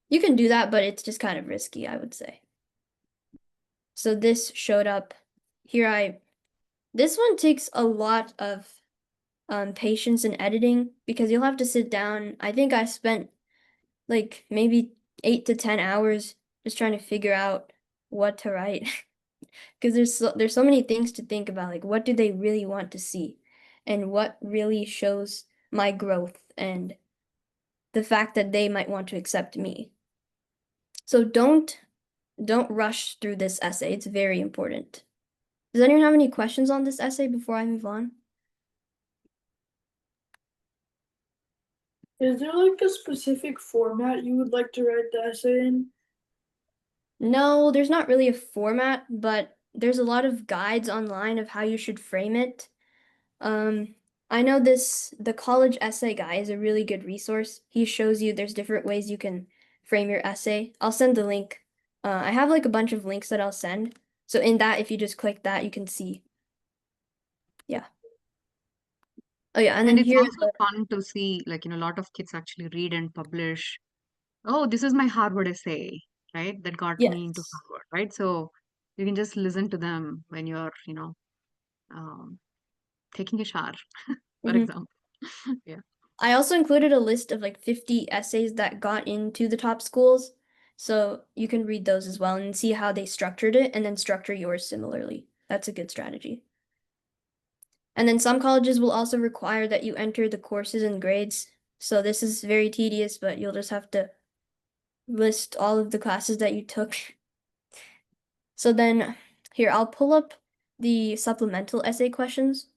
you can do that, but it's just kind of risky, I would say. So this showed up here. This one takes a lot of patience and editing because you'll have to sit down. I think I spent like maybe 8 to 10 hours just trying to figure out what to write. Because there's so many things to think about, like what do they really want to see and what really shows my growth and the fact that they might want to accept me. So don't rush through this essay. It's very important. Does anyone have any questions on this essay before I move on? Is there like a specific format you would like to write the essay in? No, there's not really a format, but there's a lot of guides online of how you should frame it. I know the college essay guy is a really good resource. He shows you there's different ways you can frame your essay. I'll send the link. I have like a bunch of links that I'll send. So in that, if you just click that, you can see. Yeah. Oh yeah, and And then it's here's also fun to see, like, a lot of kids actually read and publish. Oh, this is my Harvard essay, right? That got me into yes. Harvard, right? So you can just listen to them when you're, um, taking a shower, for Mhm. example. Yeah. I also included a list of like 50 essays that got into the top schools. So you can read those as well and see how they structured it and then structure yours similarly. That's a good strategy. And then some colleges will also require that you enter the courses and grades. So this is very tedious, but you'll just have to list all of the classes that you took. So then here, I'll pull up the supplemental essay questions.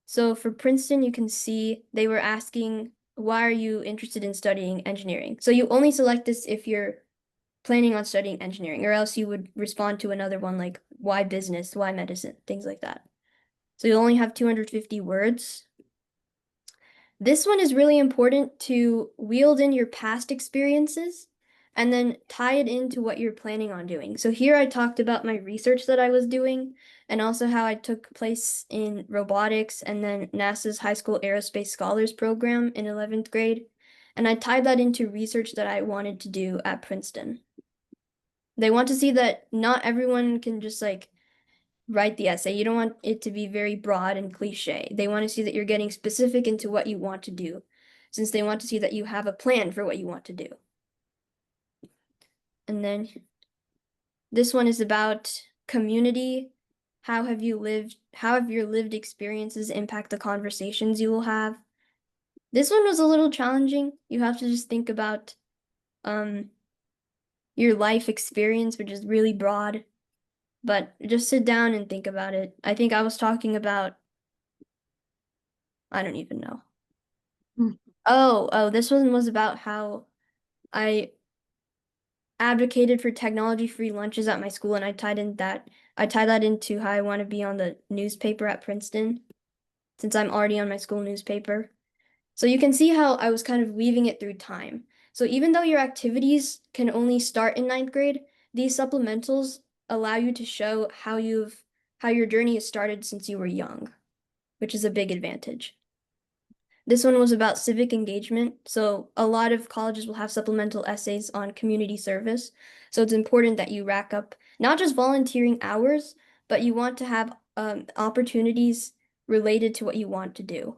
So for Princeton, you can see they were asking, why are you interested in studying engineering? So you only select this if you're planning on studying engineering, or else you would respond to another one like why business, why medicine, things like that. So you only have 250 words. This one is really important to wield in your past experiences and then tie it into what you're planning on doing. So here I talked about my research that I was doing and also how I took place in robotics and then NASA's High School Aerospace Scholars Program in 11th grade. And I tied that into research that I wanted to do at Princeton. They want to see that not everyone can just like write the essay. You don't want it to be very broad and cliche. They want to see that you're getting specific into what you want to do, since they want to see that you have a plan for what you want to do. And then this one is about community. How have your lived experiences impact the conversations you will have? This one was a little challenging. You have to just think about um your life experience, which is really broad, but just sit down and think about it. I think I was talking about I don't even know. Hmm. Oh, this one was about how I advocated for technology-free lunches at my school, and I tied that into how I want to be on the newspaper at Princeton, since I'm already on my school newspaper. So you can see how I was kind of weaving it through time. So even though your activities can only start in ninth grade, these supplementals allow you to show how your journey has started since you were young, which is a big advantage. This one was about civic engagement. So a lot of colleges will have supplemental essays on community service. So it's important that you rack up not just volunteering hours, but you want to have opportunities related to what you want to do.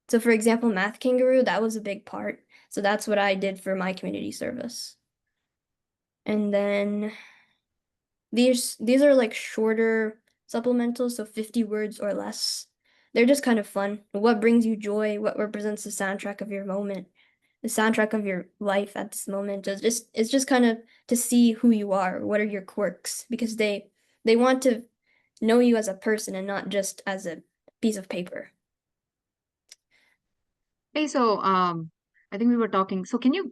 So for example, Math Kangaroo, that was a big part. So that's what I did for my community service. And then these are like shorter supplementals, so 50 words or less. They're just kind of fun. What brings you joy? What represents the soundtrack of your moment? The soundtrack of your life at this moment. It's just kind of to see who you are. What are your quirks? Because they want to know you as a person and not just as a piece of paper. Hey, so I think we were talking. So can you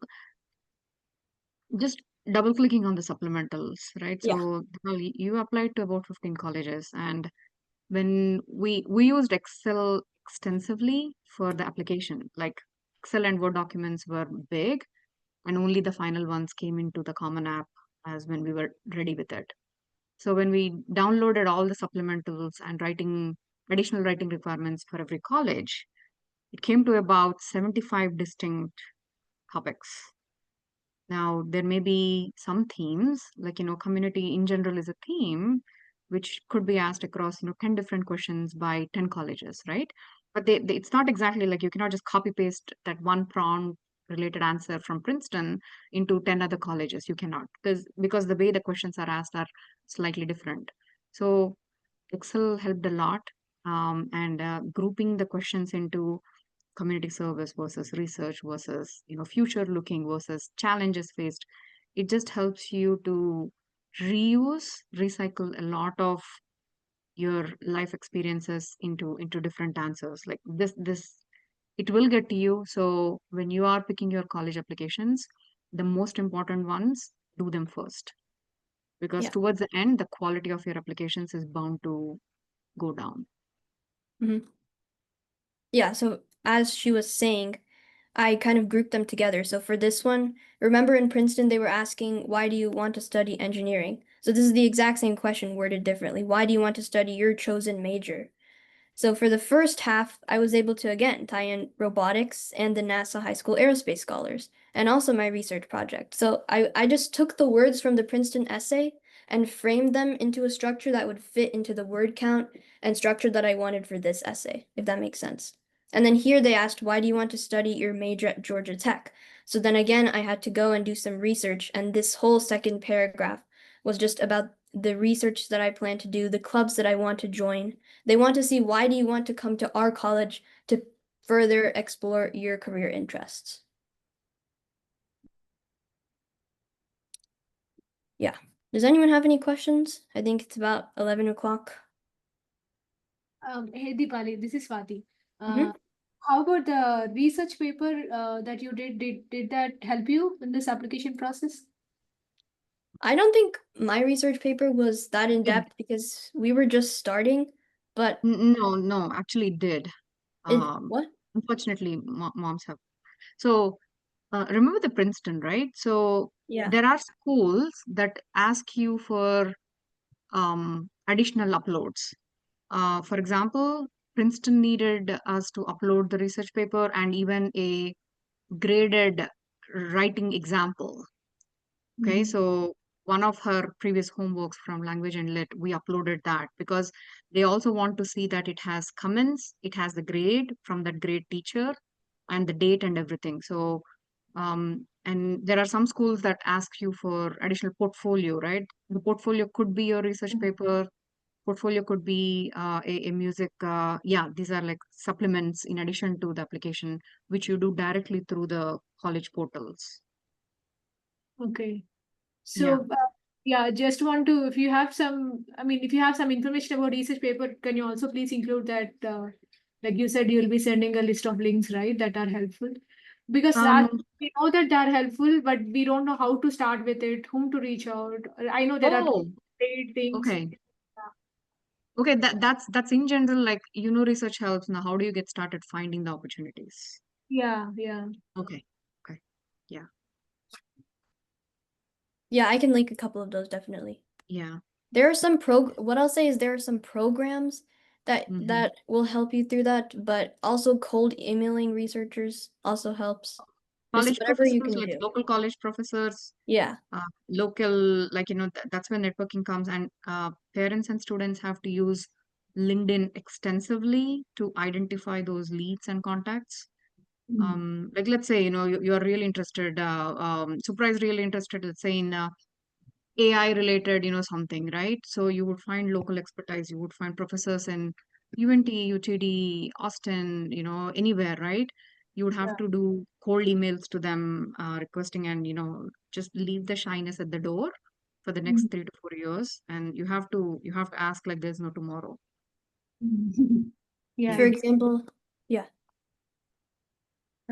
just double clicking on the supplementals, right? Yeah. So Deepali, you applied to about 15 colleges, and when we used Excel extensively for the application, like Excel and Word documents were big, and only the final ones came into the common app as when we were ready with it. So when we downloaded all the supplementals and writing additional writing requirements for every college, it came to about 75 distinct topics. Now, there may be some themes, like, community in general is a theme, which could be asked across, 10 different questions by 10 colleges, right? But it's not exactly like you cannot just copy paste that one prompt related answer from Princeton into 10 other colleges. You cannot, because the way the questions are asked are slightly different. So Excel helped a lot, and grouping the questions into community service versus research versus future looking versus challenges faced, it just helps you to recycle a lot of your life experiences into different answers. Like this it will get to you. So when you are picking your college applications, the most important ones, do them first, because Yeah. towards the end the quality of your applications is bound to go down. Mhm. Yeah, so as she was saying, I kind of grouped them together. So for this one, remember in Princeton, they were asking, why do you want to study engineering? So this is the exact same question worded differently. Why do you want to study your chosen major? So for the first half, I was able to again tie in robotics and the NASA High School Aerospace Scholars, and also my research project. So I just took the words from the Princeton essay and framed them into a structure that would fit into the word count and structure that I wanted for this essay, if that makes sense. And then here they asked, why do you want to study your major at Georgia Tech? So then again, I had to go and do some research, and this whole second paragraph was just about the research that I plan to do, the clubs that I want to join. They want to see, why do you want to come to our college to further explore your career interests? Yeah. Does anyone have any questions? I think it's about 11 o'clock. Hey Deepali, this is Swati. Mhm. How about the research paper that you did? Did that help you in this application process? I don't think my research paper was that in depth because we were just starting, but No, actually it did. what? Unfortunately, moms have. So remember the Princeton, right? So Yeah. there are schools that ask you for additional uploads. For example, Princeton needed us to upload the research paper and even a graded writing example. Okay, so one of her previous homeworks from language and lit, we uploaded that because they also want to see that it has comments, it has the grade from that grade teacher and the date and everything. So, and there are some schools that ask you for additional portfolio, right? The portfolio could be your research paper, portfolio could be a music. Yeah, these are like supplements in addition to the application, which you do directly through the college portals. Okay. Yeah. So, yeah, just want to, if you have some, I mean, if you have some information about research paper, can you also please include that, like you said, you'll be sending a list of links, right, that are helpful? Because that Um, we know that they are helpful, but we don't know how to start with it, whom to reach out. I know there are oh, paid things. okay. Okay, that's in general, like, research helps. Now, how do you get started finding the opportunities? Yeah, yeah. Okay. Okay. Yeah. Yeah, I can link a couple of those definitely. Yeah. There are some what I'll say is there are some programs that Mm-hmm. that will help you through that, but also cold emailing researchers also helps. Just College whatever you professors, can like do. local college professors, Yeah. local, like, that's where networking comes, and parents and students have to use LinkedIn extensively to identify those leads and contacts. Like, let's say, you're really interested, Supra is really interested, let's say, in AI related, something, right? So you would find local expertise, you would find professors in UNT, UTD, Austin, anywhere, right? You would have Yeah. to do cold emails to them, requesting, and, just leave the shyness at the door for the next 3 to 4 years. And you have to ask like there's no tomorrow. Yeah. For Yeah. example, yeah.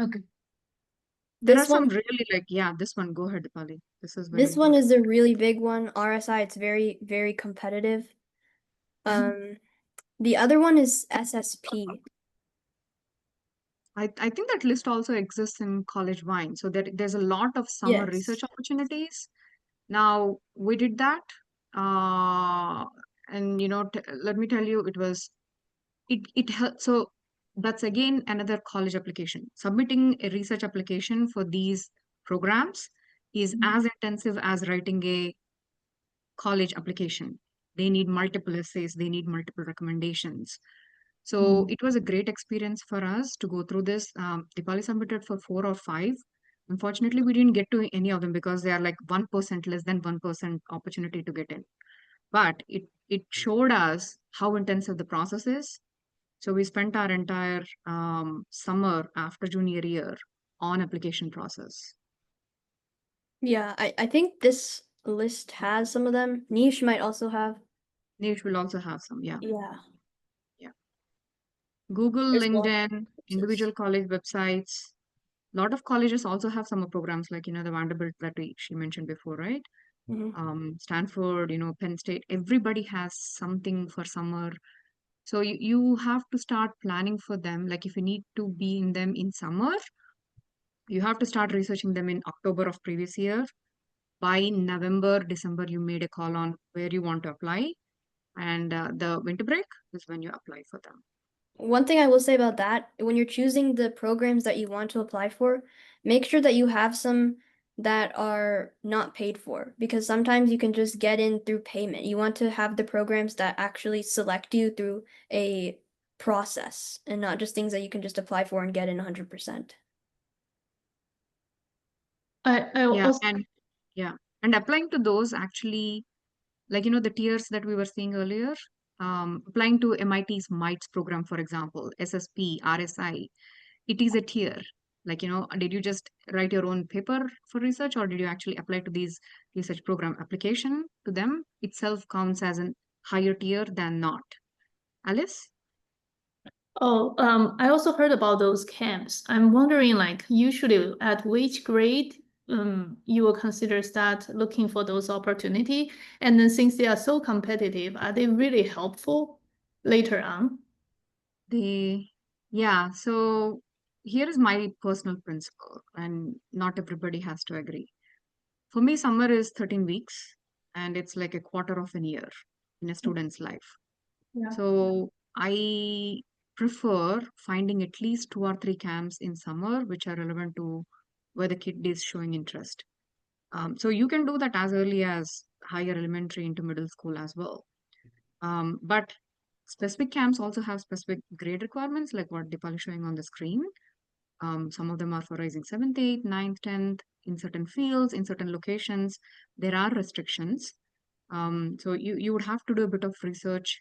Okay. There are This some one really like, yeah, this one, go ahead, Dipali. This is very this one important. is a really big one. RSI, it's very, very competitive. The other one is SSP. I think that list also exists in College Wine. So there's a lot of summer Yes. research opportunities. Now, we did that. Uh, and, let me tell you, it helped. So that's again another college application. Submitting a research application for these programs is as intensive as writing a college application. They need multiple essays, they need multiple recommendations. So it was a great experience for us to go through this. Dipali submitted for 4 or 5. Unfortunately, we didn't get to any of them because they are like 1%, less than 1% opportunity to get in. But it showed us how intensive the process is. So we spent our entire summer after junior year on application process. Yeah, I think this list has some of them. Niche might also have. Niche will also have some, yeah. Yeah. Yeah. Google, There's more LinkedIn, courses. individual college websites. A lot of colleges also have summer programs like, the Vanderbilt that she mentioned before, right? Mhm. Stanford, Penn State. Everybody has something for summer. So you have to start planning for them. Like if you need to be in them in summer, you have to start researching them in October of previous year. By November, December, you made a call on where you want to apply, and the winter break is when you apply for them. One thing I will say about that, when you're choosing the programs that you want to apply for, make sure that you have some that are not paid for, because sometimes you can just get in through payment. You want to have the programs that actually select you through a process and not just things that you can just apply for and get in 100%. I Yeah, also and applying to those actually, like the tiers that we were seeing earlier, applying to MIT's MITES program, for example, SSP, RSI, it is a tier. Like did you just write your own paper for research, or did you actually apply to these research program? Application to them itself counts as an higher tier than not. Alice? I also heard about those camps. I'm wondering, like, usually at which grade you will consider start looking for those opportunity, and then since they are so competitive, are they really helpful later on? Yeah, so here is my personal principle, and not everybody has to agree. For me, summer is 13 weeks, and it's like a quarter of an year in a student's life. Yeah. So I prefer finding at least 2 or 3 camps in summer which are relevant to where the kid is showing interest. So you can do that as early as higher elementary into middle school as well. But specific camps also have specific grade requirements, like what Deepali is showing on the screen. Some of them are for rising 7th, 8th, 9th, 10th, in certain fields, in certain locations. There are restrictions. So you would have to do a bit of research.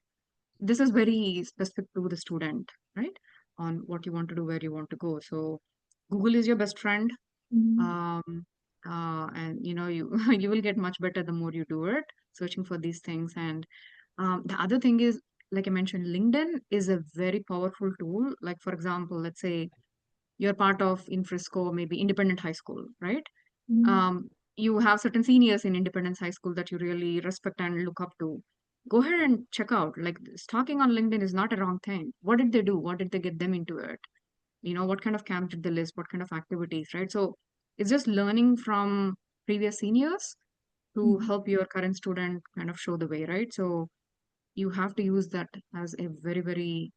This is very specific to the student, right? On what you want to do, where you want to go. So Google is your best friend. Um, and you you will get much better the more you do it, searching for these things. And the other thing is, like I mentioned, LinkedIn is a very powerful tool. Like for example, let's say you're part of in Frisco, maybe Independent High School, right? You have certain seniors in Independence High School that you really respect and look up to. Go ahead and check out. Like stalking on LinkedIn is not a wrong thing. What did they do? What did they get them into it? What kind of camp did they list? What kind of activities, right? So it's just learning from previous seniors to help your current student kind of show the way, right? So you have to use that as a very, very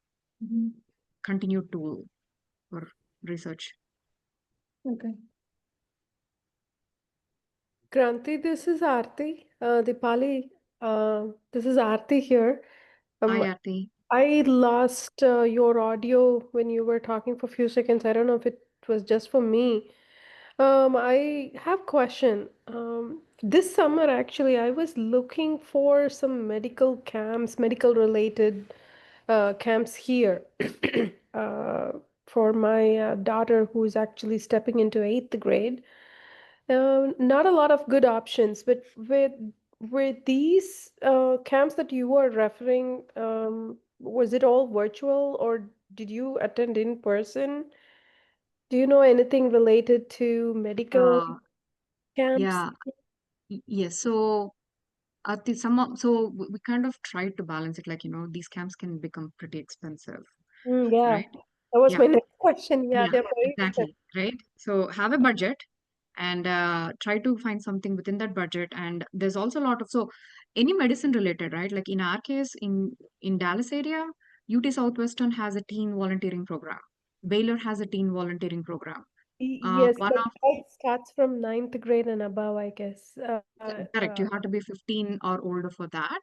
continued tool for research. Okay. Kranti, this is Aarti. Deepali, this is Aarti here. Hi, Um, Aarti. I lost your audio when you were talking for a few seconds. I don't know if it was just for me. I have question. This summer, actually, I was looking for some medical camps, medical related camps here uh, for my daughter who is actually stepping into 8th grade. Not a lot of good options, but were these camps that you were referring, was it all virtual or did you attend in person? Do you know anything related to medical Uh, camps? yeah, yes. So we kind of tried to balance it. Like, these camps can become pretty expensive, Yeah, right? that was Yeah, my next question. Yeah, yeah, they're very expensive. exactly, right? So have a budget and try to find something within that budget. And there's also a lot of, so any medicine related, right? Like in our case, in Dallas area, UT Southwestern has a teen volunteering program. Baylor has a teen volunteering program. Yes, One but of it starts from 9th grade and above, I guess. Correct, you have to be 15 or older for that.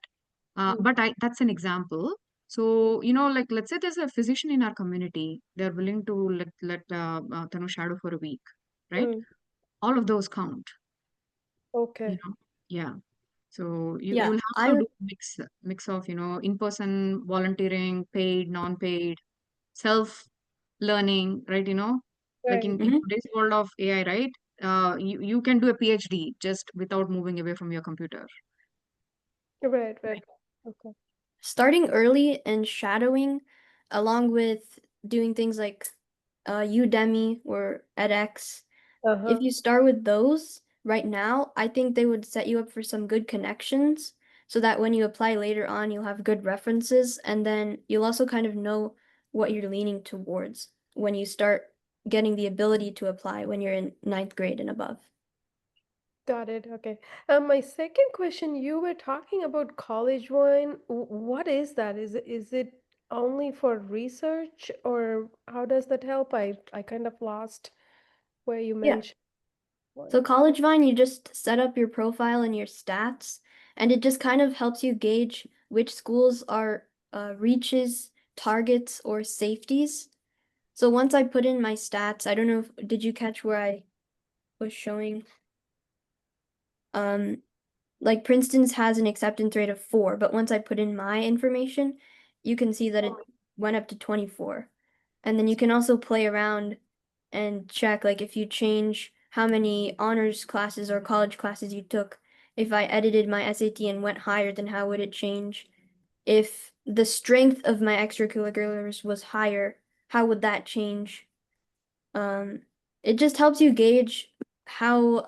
Mm, But that's an example. So, like let's say there's a physician in our community, they're willing to let Tanu shadow for a week, right? mm, All of those count, you okay. know. Yeah. So you Yeah, will have to I do mix of, in-person volunteering, paid, non-paid, self-learning, right? Like Right, in Mhm. today's world of AI, right? You can do a PhD just without moving away from your computer. right. Okay. Starting early and shadowing, along with doing things like Udemy or edX. Uh-huh. If you start with those right now, I think they would set you up for some good connections so that when you apply later on, you'll have good references, and then you'll also kind of know what you're leaning towards when you start getting the ability to apply when you're in ninth grade and above. Got it. Okay. My second question, you were talking about college wine. What is that? Is it only for research, or how does that help? I kind of lost where you Yeah. mentioned So wine. College Vine, you just set up your profile and your stats, and it just kind of helps you gauge which schools are reaches, targets, or safeties. So once I put in my stats, I don't know if did you catch where I was showing um like Princeton's has an acceptance rate of 4, but once I put in my information, you can see that it went up to 24. And then you can also play around and check like if you change how many honors classes or college classes you took. If I edited my SAT and went higher, then how would it change? If the strength of my extracurriculars was higher, how would that change? Um, it just helps you gauge how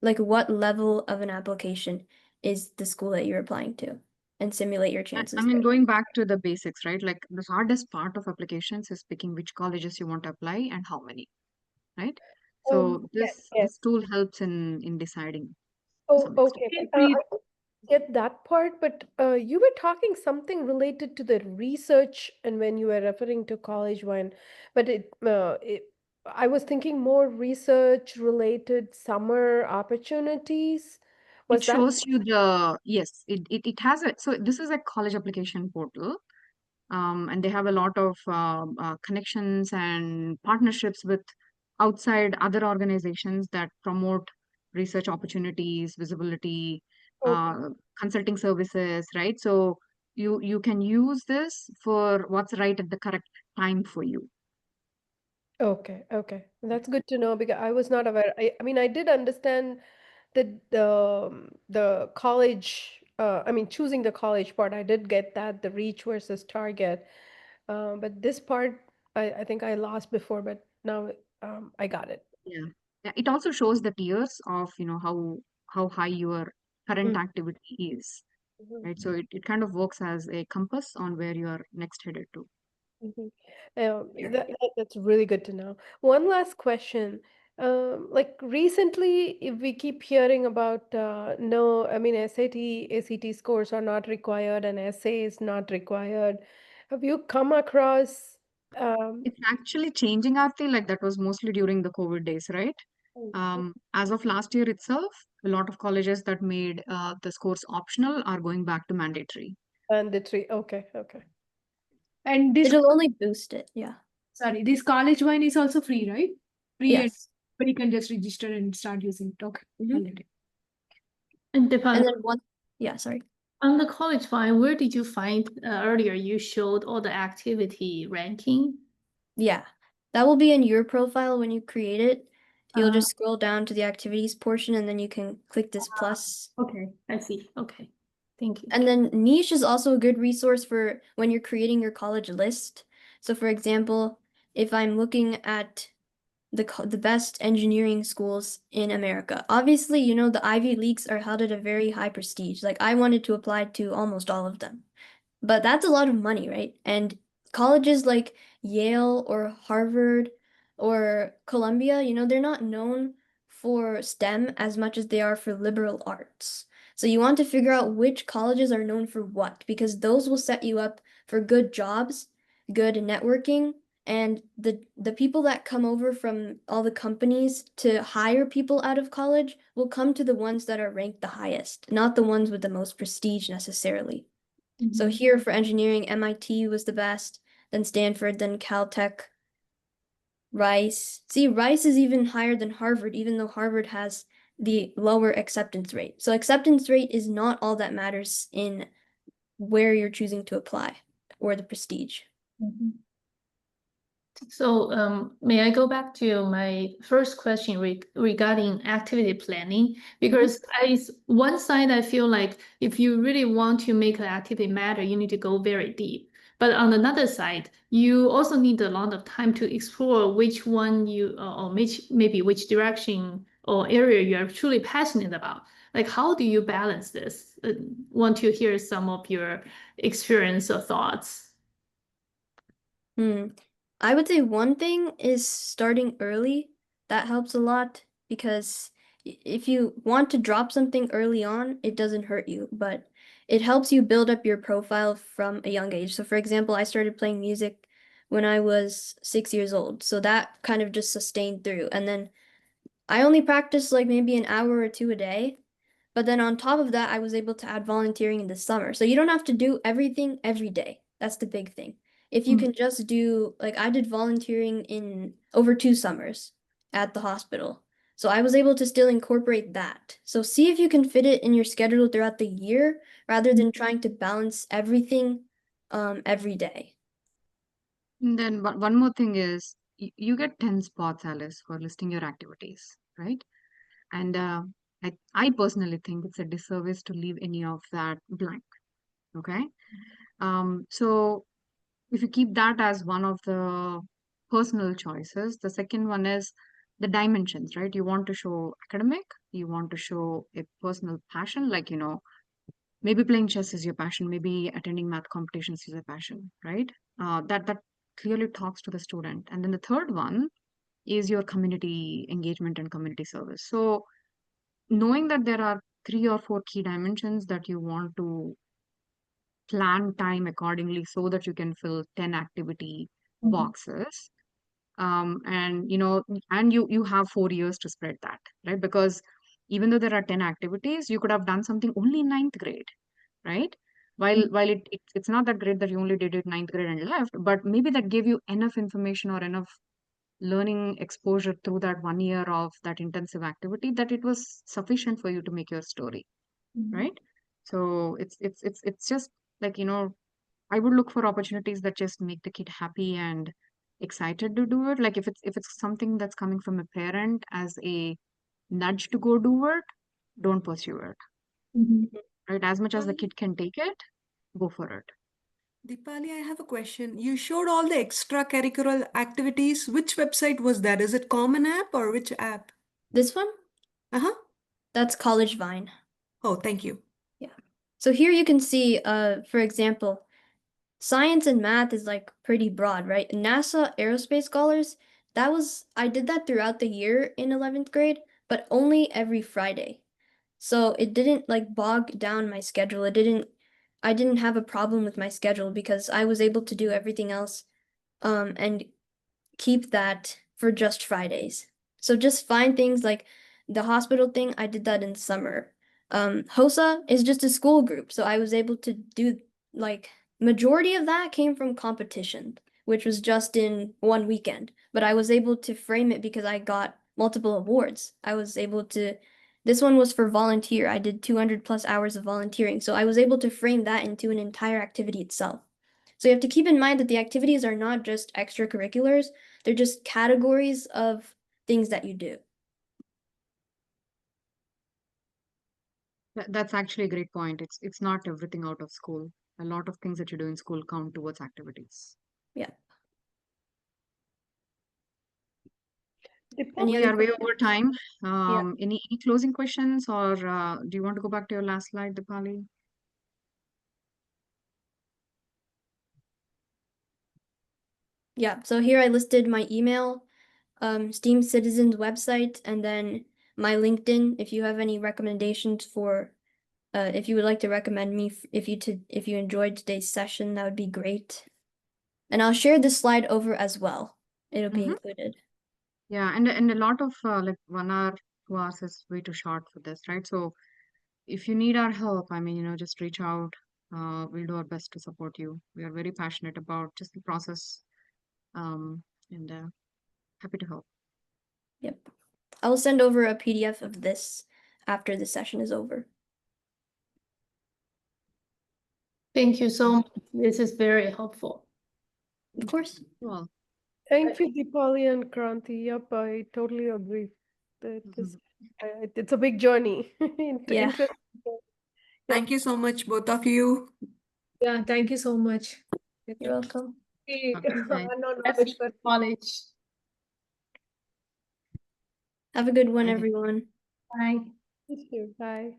like what level of an application is the school that you're applying to and simulate your I chances mean, there. going back to the basics, right? Like the hardest part of applications is picking which colleges you want to apply and how many, right? So Yes, this yes. this tool helps in deciding to Oh, some extent. okay. Feel I free. get that part, but you were talking something related to the research and when you were referring to college wine, but I was thinking more research related summer opportunities. It Was that? shows you the, yes, it has a, so this is a college application portal. And they have a lot of connections and partnerships with outside other organizations that promote research opportunities, visibility, Okay, consulting services, right? So you can use this for what's right at the correct time for you. okay, okay. That's good to know because I was not aware. I mean, I did understand the college, I mean, choosing the college part, I did get that, the reach versus target. But this part, I think I lost before, but now I got it. Yeah. Yeah. It also shows the tiers of, how high your current Mm, activity is, mhm, right? So it kind of works as a compass on where you are next headed to. mhm. That's really good to know. One last question. Like recently, if we keep hearing about no, I mean SAT, ACT scores are not required and essay is not required. Have you come across um, It's actually changing, Aarti, like that was mostly during the COVID days, right? As of last year itself, a lot of colleges that made the scores optional are going back to mandatory. mandatory? Okay, okay. And this, It'll only boost it, yeah. sorry, this college wine is also free, right? Free, and Yes. but you can just register and start using it. Okay. Mhm. I'll let it. And And Deepali, then yeah, sorry. on the college file, where did you find earlier you showed all the activity ranking? Yeah. That will be in your profile when you create it. You'll Uh, just scroll down to the activities portion and then you can click this plus. okay, I see. Okay, thank you. And then niche is also a good resource for when you're creating your college list. So for example, if I'm looking at the best engineering schools in America, obviously, the Ivy Leagues are held at a very high prestige. Like I wanted to apply to almost all of them. But that's a lot of money, right? And colleges like Yale or Harvard or Columbia, they're not known for STEM as much as they are for liberal arts. So you want to figure out which colleges are known for what, because those will set you up for good jobs, good networking, and the people that come over from all the companies to hire people out of college will come to the ones that are ranked the highest, not the ones with the most prestige necessarily. So here for engineering, MIT was the best, then Stanford, then Caltech, Rice. See, Rice is even higher than Harvard, even though Harvard has the lower acceptance rate. So acceptance rate is not all that matters in where you're choosing to apply or the prestige. Mhm. So, may I go back to my first question regarding activity planning? Because one side, I feel like if you really want to make an activity matter, you need to go very deep. But on another side, you also need a lot of time to explore which one you, or which maybe which direction or area you're truly passionate about. Like, how do you balance this? Want to hear some of your experience or thoughts? I would say one thing is starting early. That helps a lot because if you want to drop something early on, it doesn't hurt you, but it helps you build up your profile from a young age. So, for example, I started playing music when I was 6 years old. So that kind of just sustained through. And then I only practiced like maybe an hour or two a day. But then on top of that, I was able to add volunteering in the summer. So you don't have to do everything every day. That's the big thing. If you can just do, like, I did volunteering in over 2 summers at the hospital. So I was able to still incorporate that. So see if you can fit it in your schedule throughout the year rather than trying to balance everything every day. And then one more thing is you get 10 spots, Alice, for listing your activities, right? And I personally think it's a disservice to leave any of that blank. Okay. So if you keep that as one of the personal choices, the second one is the dimensions, right? You want to show academic, you want to show a personal passion, like, maybe playing chess is your passion, maybe attending math competitions is your passion, right? That clearly talks to the student. And then the third one is your community engagement and community service. So knowing that there are 3 or 4 key dimensions that you want to plan time accordingly so that you can fill 10 activity boxes, and you have 4 years to spread that, right? Because even though there are 10 activities, you could have done something only in ninth grade, right? While it's not that great that you only did it ninth grade and left, but maybe that gave you enough information or enough learning exposure through that 1 year of that intensive activity that it was sufficient for you to make your story, right? So it's just like, I would look for opportunities that just make the kid happy and excited to do it. Like if it's something that's coming from a parent as a nudge to go do it, don't pursue it. Right? As much as the kid can take it, go for it. Deepali, I have a question. You showed all the extracurricular activities. Which website was that? Is it Common App or which app? This one, Uh-huh. that's College Vine. Oh, thank you. Yeah. So here you can see, for example, science and math is like pretty broad, right? NASA aerospace scholars, I did that throughout the year in 11th grade, but only every Friday. So it didn't like bog down my schedule. I didn't have a problem with my schedule because I was able to do everything else, and keep that for just Fridays. So just find things like the hospital thing, I did that in summer. HOSA is just a school group, so I was able to do like majority of that came from competition, which was just in one weekend. But I was able to frame it because I got multiple awards. This one was for volunteer. I did 200 plus hours of volunteering, so I was able to frame that into an entire activity itself. So you have to keep in mind that the activities are not just extracurriculars, they're just categories of things that you do. That's actually a great point. It's not everything out of school. A lot of things that you do in school count towards activities. Yeah. We are way over time. Yeah. Any closing questions, or do you want to go back to your last slide, Deepali? Yeah, so here I listed my email, STEAM Citizens website, and then my LinkedIn. If you have any recommendations for, if you would like to recommend me, if you enjoyed today's session, that would be great. And I'll share this slide over as well. It'll be included. Yeah, and a lot of like 1 hour, 2 hours is way too short for this, right? So if you need our help, I mean, just reach out. We'll do our best to support you. We are very passionate about just the process, and happy to help. Yep. I'll send over a PDF of this after the session is over. Thank you so much. This is very helpful. Of course. Well, Thank you, Deepali and Kranti. Yep, I totally agree. That is, it's a big journey. Yeah. Interesting. Thank you so much, both of you. Yeah, thank you so much. You're welcome. Hey, Okay. unknown That's knowledge for college. Have a good one, Bye. everyone. Bye. Thank you. Bye.